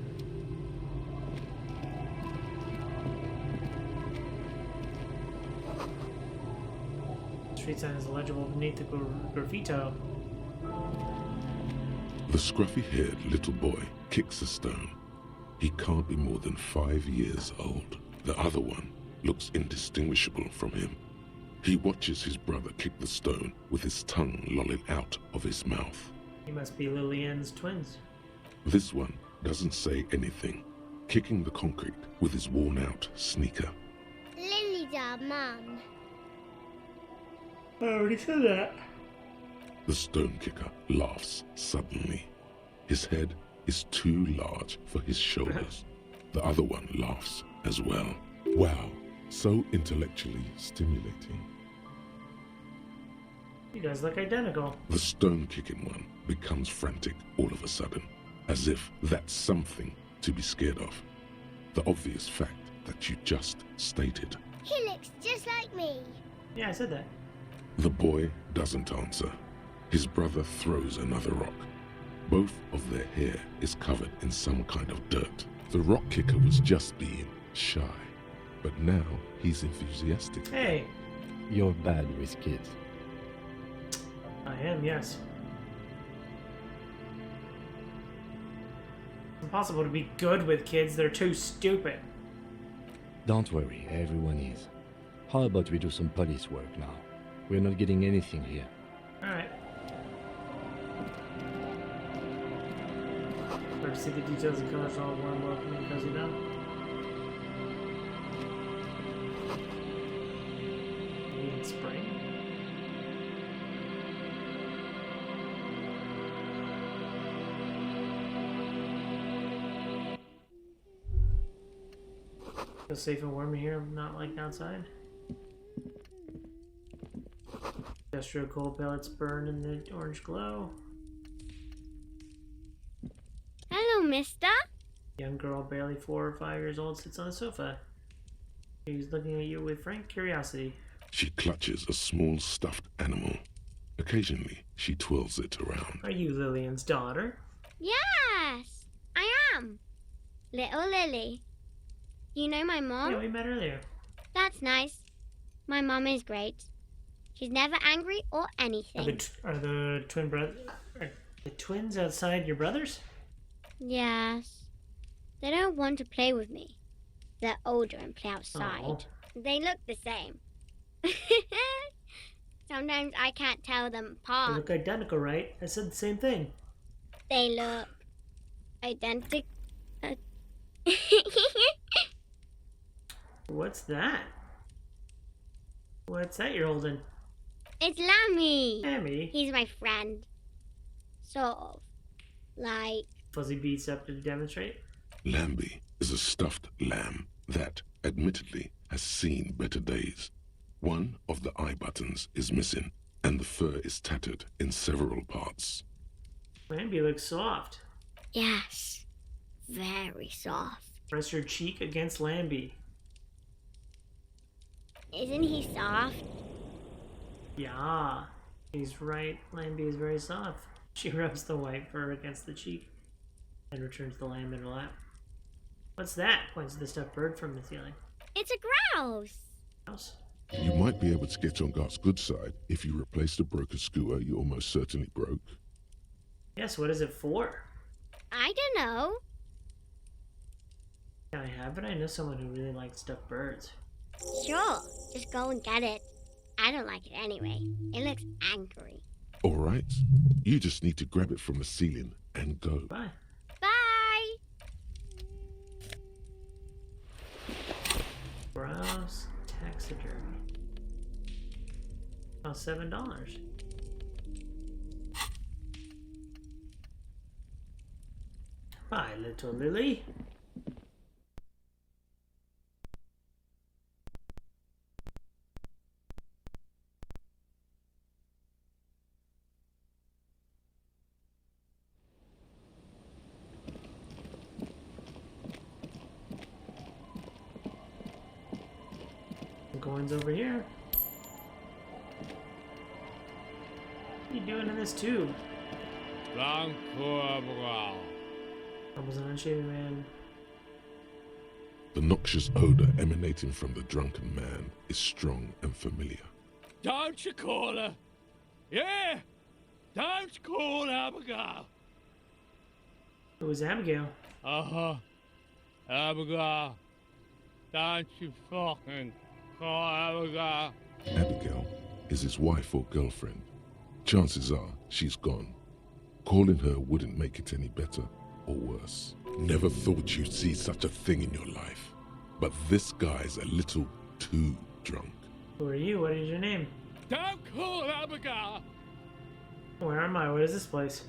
Street sign is illegible beneath the graffito. The scruffy-haired little boy kicks a stone. He can't be more than 5 years old. The other one looks indistinguishable from him. He watches his brother kick the stone with his tongue lolling out of his mouth. He must be Lillian's twins. This one doesn't say anything, kicking the concrete with his worn-out sneaker. Lily's our mum. I already said that. The stone kicker laughs suddenly. His head is too large for his shoulders. The other one laughs as well. Wow, so intellectually stimulating. You guys look identical. The stone-kicking one becomes frantic all of a sudden, as if that's something to be scared of. The obvious fact that you just stated. He looks just like me. Yeah, I said that. The boy doesn't answer. His brother throws another rock. Both of their hair is covered in some kind of dirt. The rock kicker was just being shy, but now he's enthusiastic. Hey! You're bad with kids. I am, yes. It's impossible to be good with kids, they're too stupid. Don't worry, everyone is. How about we do some police work now? We're not getting anything here. Alright. Start to see the details and colors all warm, welcoming, cozy now. Maybe in spring? Feel safe and warm in here, not like outside. Industrial coal pellets burn in the orange glow. Hello, mister. Young girl, barely 4 or 5 years old, sits on a sofa. She's looking at you with frank curiosity. She clutches a small stuffed animal. Occasionally, she twirls it around. Are you Lillian's daughter? Yes, I am. Little Lily. You know my mom? Yeah, we met earlier. That's nice. My mom is great. She's never angry or anything. Are the twin brothers... Are the twins outside your brothers? Yes. They don't want to play with me. They're older and play outside. Oh. They look the same. Sometimes I can't tell them They apart. look identical, right? I said the same thing. They look identical. What's that? What's that you're holding? It's Lammy. Lammy? He's my friend. Sort of. Like... Fuzzy beats up to demonstrate. Lambie is a stuffed lamb that, admittedly, has seen better days. One of the eye buttons is missing, and the fur is tattered in several parts. Lambie looks soft. Yes. Very soft. Press your cheek against Lambie. Isn't he soft? Yeah. He's right. Lambie is very soft. She rubs the white fur against the cheek and returns the lamb in her lap. What's that? Points to the stuffed bird from the ceiling. It's a grouse. Grouse? You might be able to get on Gart's good side if you replace the broken skewer you almost certainly broke. Yes, what is it for? I don't know. Can I have it? I know someone who really likes stuffed birds. Sure. Just go and get it. I don't like it anyway. It looks angry. All right. You just need to grab it from the ceiling and go. Bye. Bye! Grouse taxidermy. Oh, $7. Hi, little Lily. Coins over here. What are you doing in this tube? I was an unshaven man. The noxious odor emanating from the drunken man is strong and familiar. Don't you call her? Yeah! Don't call Abigail! It was Abigail. Uh-huh. Abigail. Don't you fucking call Abigail. Abigail is his wife or girlfriend. Chances are she's gone. Calling her wouldn't make it any better or worse. Never thought you'd see such a thing in your life. But this guy's a little too drunk. Who are you? What is your name? Don't call Abigail. Where am I? What is this place?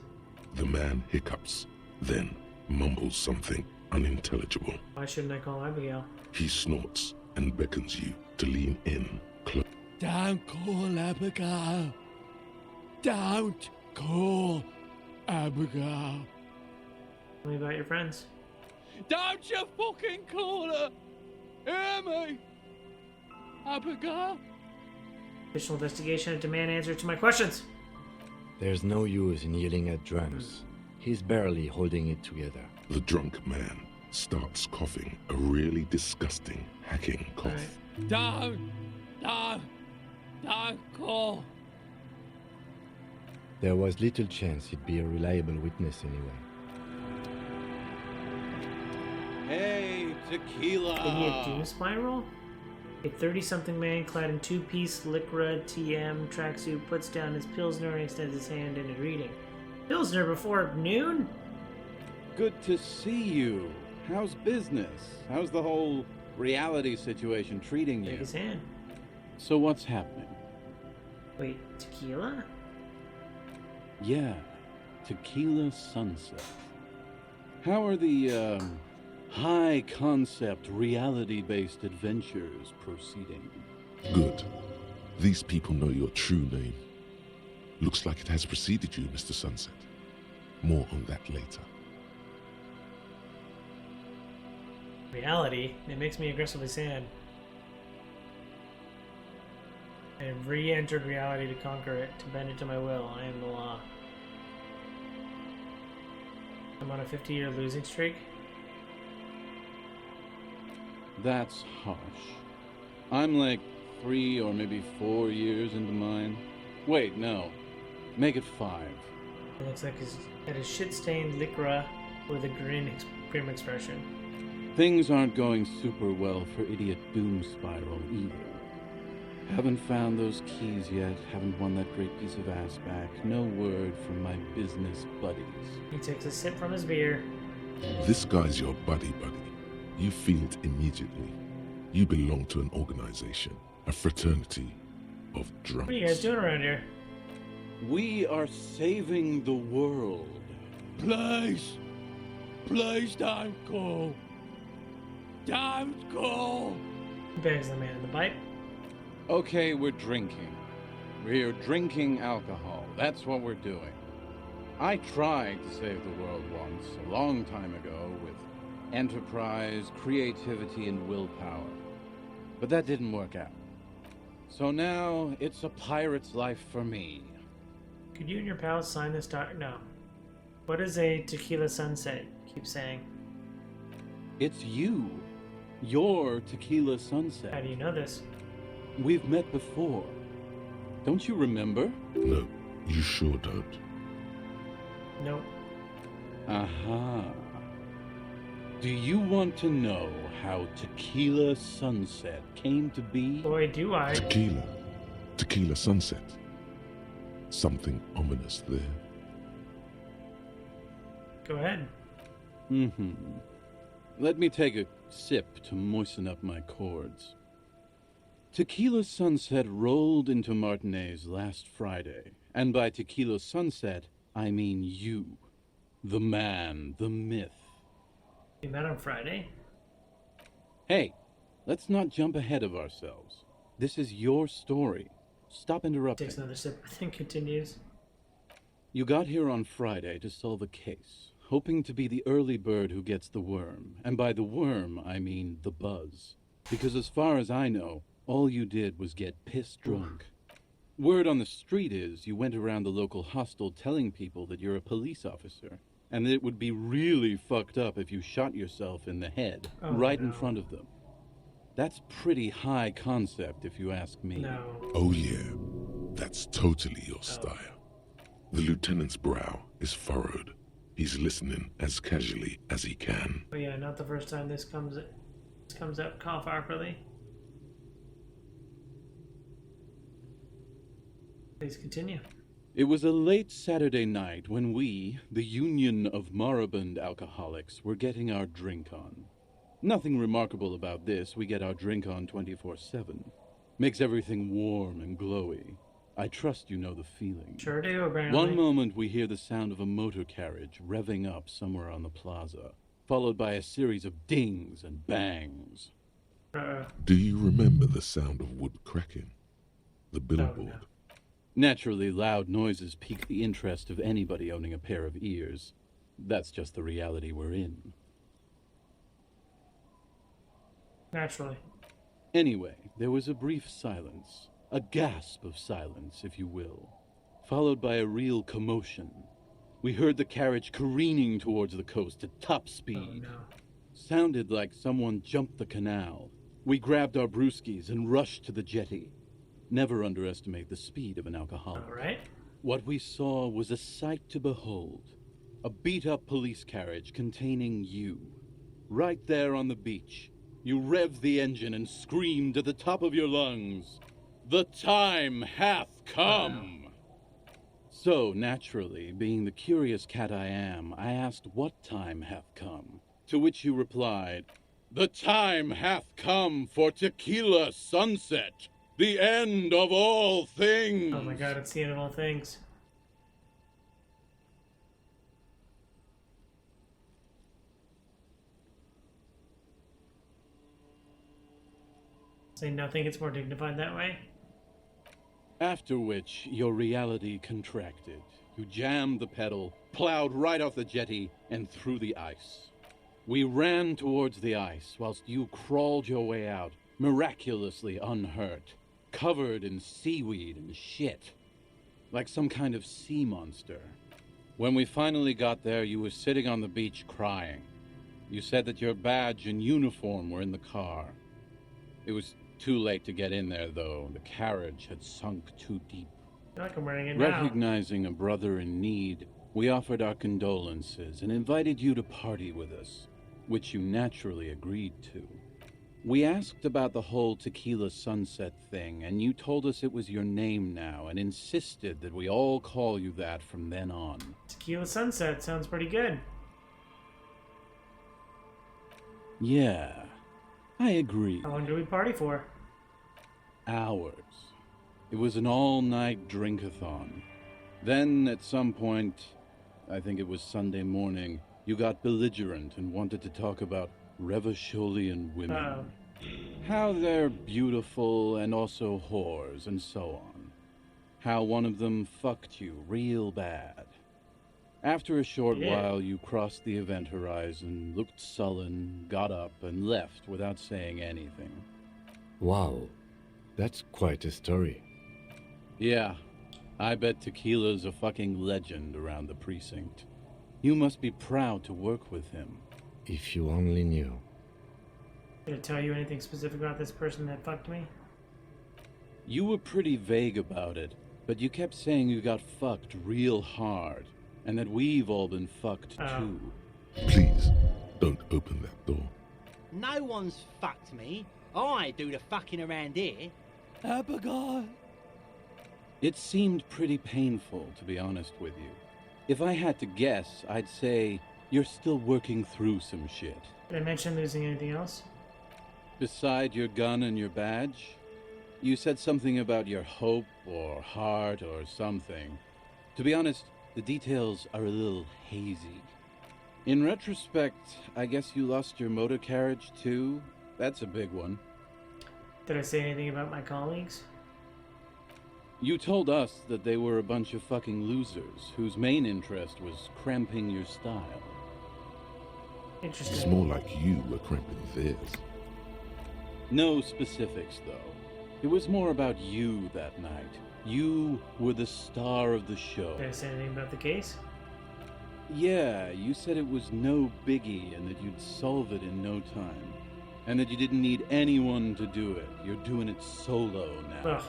The man hiccups, then mumbles something unintelligible. Why shouldn't I call Abigail? He snorts and beckons you to lean in close. Don't call Abigail. Don't call Abigail. Tell me about your friends. Don't you fucking call her. Hear me? Abigail? Official investigation and demand answer to my questions. There's no use in yelling at drunks. He's barely holding it together. The drunk man starts coughing a really disgusting, hacking cough. Right. Don't call. There was little chance he'd be a reliable witness anyway. Hey, tequila! Idiot Doom Spiral? A 30-something man clad in two-piece Lycra TM tracksuit puts down his Pilsner and extends his hand in a greeting. Pilsner before noon? Good to see you. How's business? How's the whole reality situation treating you? Take his hand. So what's happening? Wait, tequila? Yeah, Tequila Sunset. How are the, high-concept, reality-based adventures proceeding? Good. These people know your true name. Looks like it has preceded you, Mr. Sunset. More on that later. Reality? It makes me aggressively sad. I have re-entered reality to conquer it, to bend it to my will. I am the law. I'm on a 50-year losing streak. That's harsh. I'm like 3 or maybe 4 years into mine. Wait, no. Make it 5. It looks like he's at his shit-stained Lycra with a grim expression. Things aren't going super well for Idiot Doom Spiral either. Haven't found those keys yet, haven't won that great piece of ass back. No word from my business buddies. He takes a sip from his beer. This guy's your buddy. You feel it immediately. You belong to an organization, a fraternity of drunks. What are you guys doing around here? We are saving the world. Please don't go. Don't go. Begs the man in the pipe. Okay, we're drinking. We're drinking alcohol. That's what we're doing. I tried to save the world once, a long time ago, with enterprise, creativity, and willpower. But that didn't work out. So now, it's a pirate's life for me. Could you and your pals sign this No. What is a Tequila Sunset? Keep saying. It's you. Your Tequila Sunset. How do you know this? We've met before. Don't you remember? No, you sure don't. Nope. Aha. Do you want to know how Tequila Sunset came to be? Boy, do I. Tequila Sunset. Something ominous there. Go ahead. Let me take a sip to moisten up my chords. Tequila Sunset rolled into Martinez last Friday, and by Tequila Sunset, I mean you. The man, the myth. You met on Friday? Hey, let's not jump ahead of ourselves. This is your story. Stop interrupting. Takes another sip, then continues. You got here on Friday to solve a case, hoping to be the early bird who gets the worm. And by the worm, I mean the buzz. Because as far as I know, all you did was get piss drunk. Word on the street is you went around the local hostel telling people that you're a police officer, and that it would be really fucked up if you shot yourself in the head, in front of them. That's pretty high concept, if you ask me. No. Oh yeah, that's totally your style. The lieutenant's brow is furrowed. He's listening as casually as he can. Oh yeah, not the first time this comes This comes up cough awkwardly. Please continue. It was a late Saturday night when we, the Union of Moribund Alcoholics, were getting our drink on. Nothing remarkable about this. We get our drink on 24/7. Makes everything warm and glowy. I trust you know the feeling. Sure do, apparently. One moment we hear the sound of a motor carriage revving up somewhere on the plaza, followed by a series of dings and bangs. Do you remember the sound of wood cracking? The billboard? no. Naturally, loud noises pique the interest of anybody owning a pair of ears. That's just the reality we're in. Naturally. Anyway, there was a brief silence. A gasp of silence, if you will, followed by a real commotion. We heard the carriage careening towards the coast at top speed. Oh, no. Sounded like someone jumped the canal. We grabbed our brewskis and rushed to the jetty. Never underestimate the speed of an alcoholic. All right. What we saw was a sight to behold. A beat-up police carriage containing you. Right there on the beach. You revved the engine and screamed at the top of your lungs, "The time hath come!" So, naturally, being the curious cat I am, I asked what time hath come, to which you replied, "The time hath come for tequila sunset, the end of all things!" Oh my god, it's the end of all things. Say nothing, it's more dignified that way. After which, your reality contracted. You jammed the pedal, plowed right off the jetty, and through the ice. We ran towards the ice, whilst you crawled your way out, miraculously unhurt, covered in seaweed and shit, like some kind of sea monster. When we finally got there, you were sitting on the beach crying. You said that your badge and uniform were in the car. It was too late to get in there, though. The carriage had sunk too deep. I feel like I'm wearing it now. Recognizing a brother in need, we offered our condolences and invited you to party with us, which you naturally agreed to. We asked about the whole tequila sunset thing, and you told us it was your name now and insisted that we all call you that from then on. Tequila sunset sounds pretty good. Yeah, I agree. How long do we party for? Hours. It was an all-night drink-a-thon. Then, at some point, I think it was Sunday morning, you got belligerent and wanted to talk about Revacholian women. Uh-oh. How they're beautiful and also whores and so on. How one of them fucked you real bad. After a short while, you crossed the event horizon, looked sullen, got up, and left without saying anything. Wow, that's quite a story. Yeah, I bet Tequila's a fucking legend around the precinct. You must be proud to work with him. If you only knew. Did it tell you anything specific about this person that fucked me? You were pretty vague about it, but you kept saying you got fucked real hard, and that we've all been fucked too. Please, don't open that door. No one's fucked me. I do the fucking around here. Abigail. It seemed pretty painful, to be honest with you. If I had to guess, I'd say you're still working through some shit. Did I mention losing anything else? Beside your gun and your badge? You said something about your hope or heart or something. To be honest, the details are a little hazy. In retrospect, I guess you lost your motor carriage too? That's a big one. Did I say anything about my colleagues? You told us that they were a bunch of fucking losers whose main interest was cramping your style. Interesting. It's more like you were cramping theirs. No specifics, though. It was more about you that night. You were the star of the show. Did I say anything about the case? Yeah, you said it was no biggie and that you'd solve it in no time. And that you didn't need anyone to do it. You're doing it solo now. Ugh.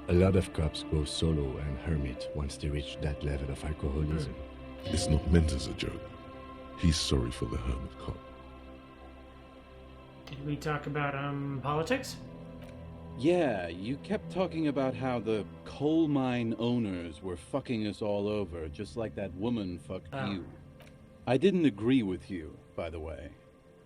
A lot of cops go solo and hermit once they reach that level of alcoholism. It's not meant as a joke. He's sorry for the hermit cop. Did we talk about politics? Yeah, you kept talking about how the coal mine owners were fucking us all over, just like that woman fucked you. I didn't agree with you, by the way.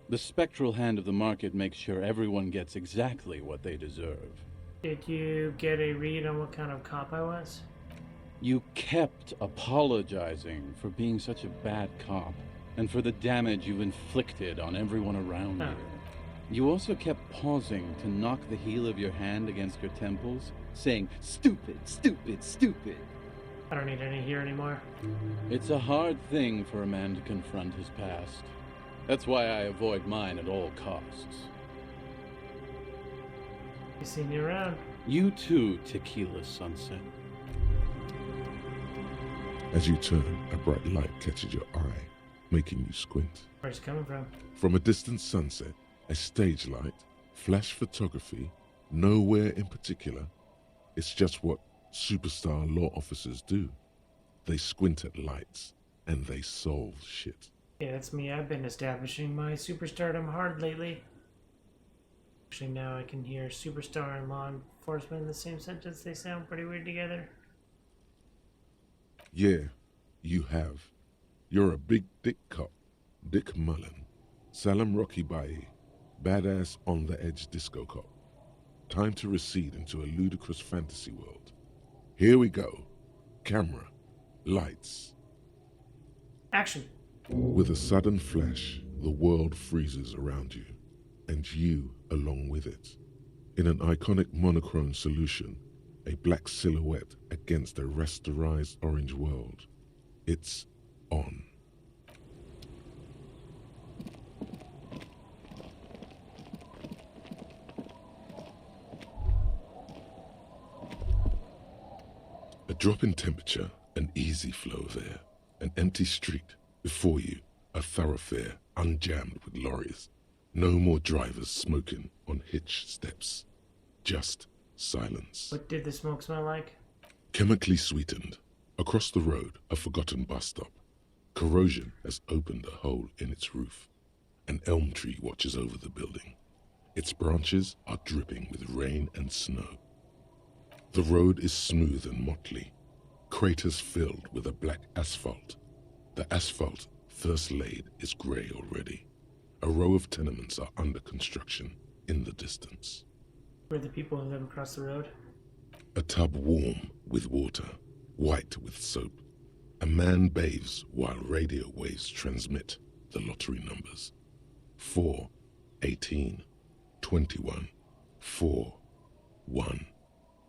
The spectral hand of the market makes sure everyone gets exactly what they deserve. Did you get a read on what kind of cop I was? You kept apologizing for being such a bad cop, and for the damage you've inflicted on everyone around you. You also kept pausing to knock the heel of your hand against your temples, saying, "Stupid, stupid, stupid." I don't need any here anymore. It's a hard thing for a man to confront his past. That's why I avoid mine at all costs. You seen you around. You too, Tequila Sunset. As you turn, a bright light catches your eye, making you squint. Where's it coming from? From a distant sunset, a stage light, flash photography, nowhere in particular. It's just what superstar law officers do. They squint at lights, and they solve shit. Yeah, that's me. I've been establishing my superstardom hard lately. Actually, now I can hear superstar and law enforcement in the same sentence. They sound pretty weird together. Yeah, you have. You're a big dick cop. Dick Mullen. Salam Rocky Bayi. Badass on the edge disco cop. Time to recede into a ludicrous fantasy world. Here we go. Camera. Lights. Action. With a sudden flash, the world freezes around you, and you along with it. In an iconic monochrome solution, a black silhouette against a rasterized orange world. It's on. A drop in temperature, an easy flow of air, an empty street. Before you, a thoroughfare unjammed with lorries. No more drivers smoking on hitch steps. Just silence. What did the smoke smell like? Chemically sweetened. Across the road, a forgotten bus stop. Corrosion has opened a hole in its roof. An elm tree watches over the building. Its branches are dripping with rain and snow. The road is smooth and motley. Craters filled with a black asphalt. The asphalt, first laid, is grey already. A row of tenements are under construction in the distance. Where are the people who live across the road? A tub warm with water, white with soap. A man bathes while radio waves transmit the lottery numbers. 4, 18, 21, 4, 1.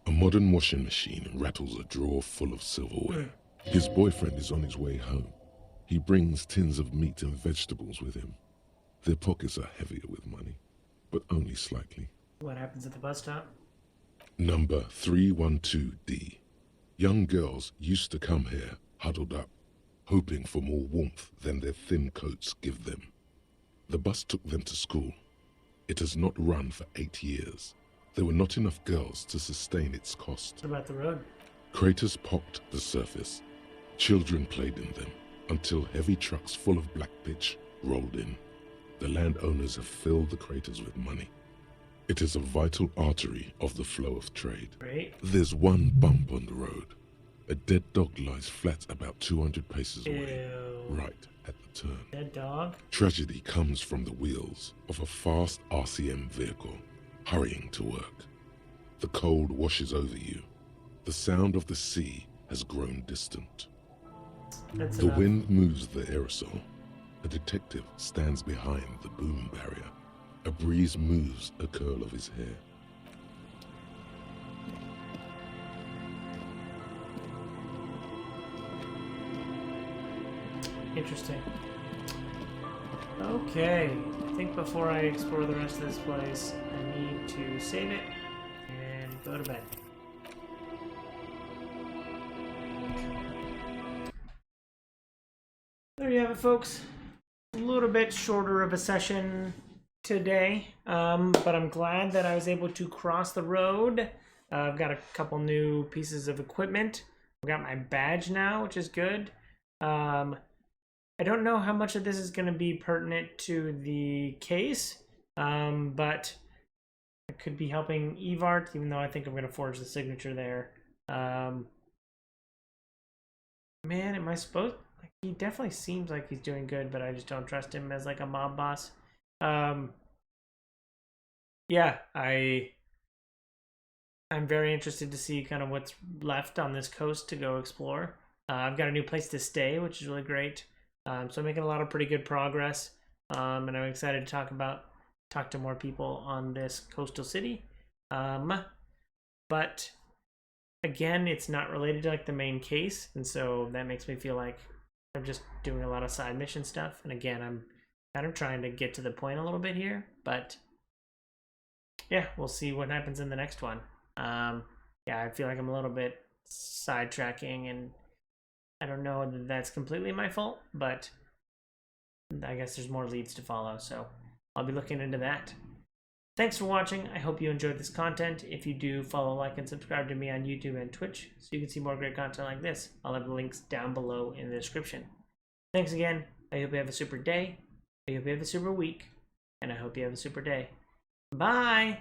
A modern washing machine rattles a drawer full of silverware. His boyfriend is on his way home. He brings tins of meat and vegetables with him. Their pockets are heavier with money, but only slightly. What happens at the bus stop? Number 312D. Young girls used to come here, huddled up, hoping for more warmth than their thin coats give them. The bus took them to school. It has not run for 8 years. There were not enough girls to sustain its cost. What about the road? Craters pocked the surface. Children played in them until heavy trucks full of black pitch rolled in. The landowners have filled the craters with money. It is a vital artery of the flow of trade. Right. There's one bump on the road. A dead dog lies flat about 200 paces away, right at the turn. Dead dog? Tragedy comes from the wheels of a fast RCM vehicle, hurrying to work. The cold washes over you. The sound of the sea has grown distant. That's the enough. wind moves the aerosol. A detective stands behind the boom barrier. A breeze moves a curl of his hair. Interesting. Okay, I think before I explore the rest of this place, I need to save it and go to bed. There you have it, folks. A little bit shorter of a session today, but I'm glad that I was able to cross the road. I've got a couple new pieces of equipment. I've got my badge now, which is good. I don't know how much of this is going to be pertinent to the case, But I could be helping Evart, even though I think I'm going to forge the signature there. Man, am I supposed... Like, he definitely seems like he's doing good, but I just don't trust him as like a mob boss. Yeah, I'm very interested to see kind of what's left on this coast to go explore. I've got a new place to stay, which is really great. So I'm making a lot of pretty good progress. And I'm excited to talk to more people on this coastal city. But again, it's not related to like the main case, and so that makes me feel like I'm just doing a lot of side mission stuff. And again, I'm kind of trying to get to the point a little bit here, but yeah, we'll see what happens in the next one. Yeah, I feel like I'm a little bit sidetracking, and I don't know that that's completely my fault, but I guess there's more leads to follow, so I'll be looking into that. Thanks for watching. I hope you enjoyed this content. If you do, follow, like, and subscribe to me on YouTube and Twitch so you can see more great content like this. I'll have the links down below in the description. Thanks again. I hope you have a super day. I hope you have a super week. And I hope you have a super day. Bye!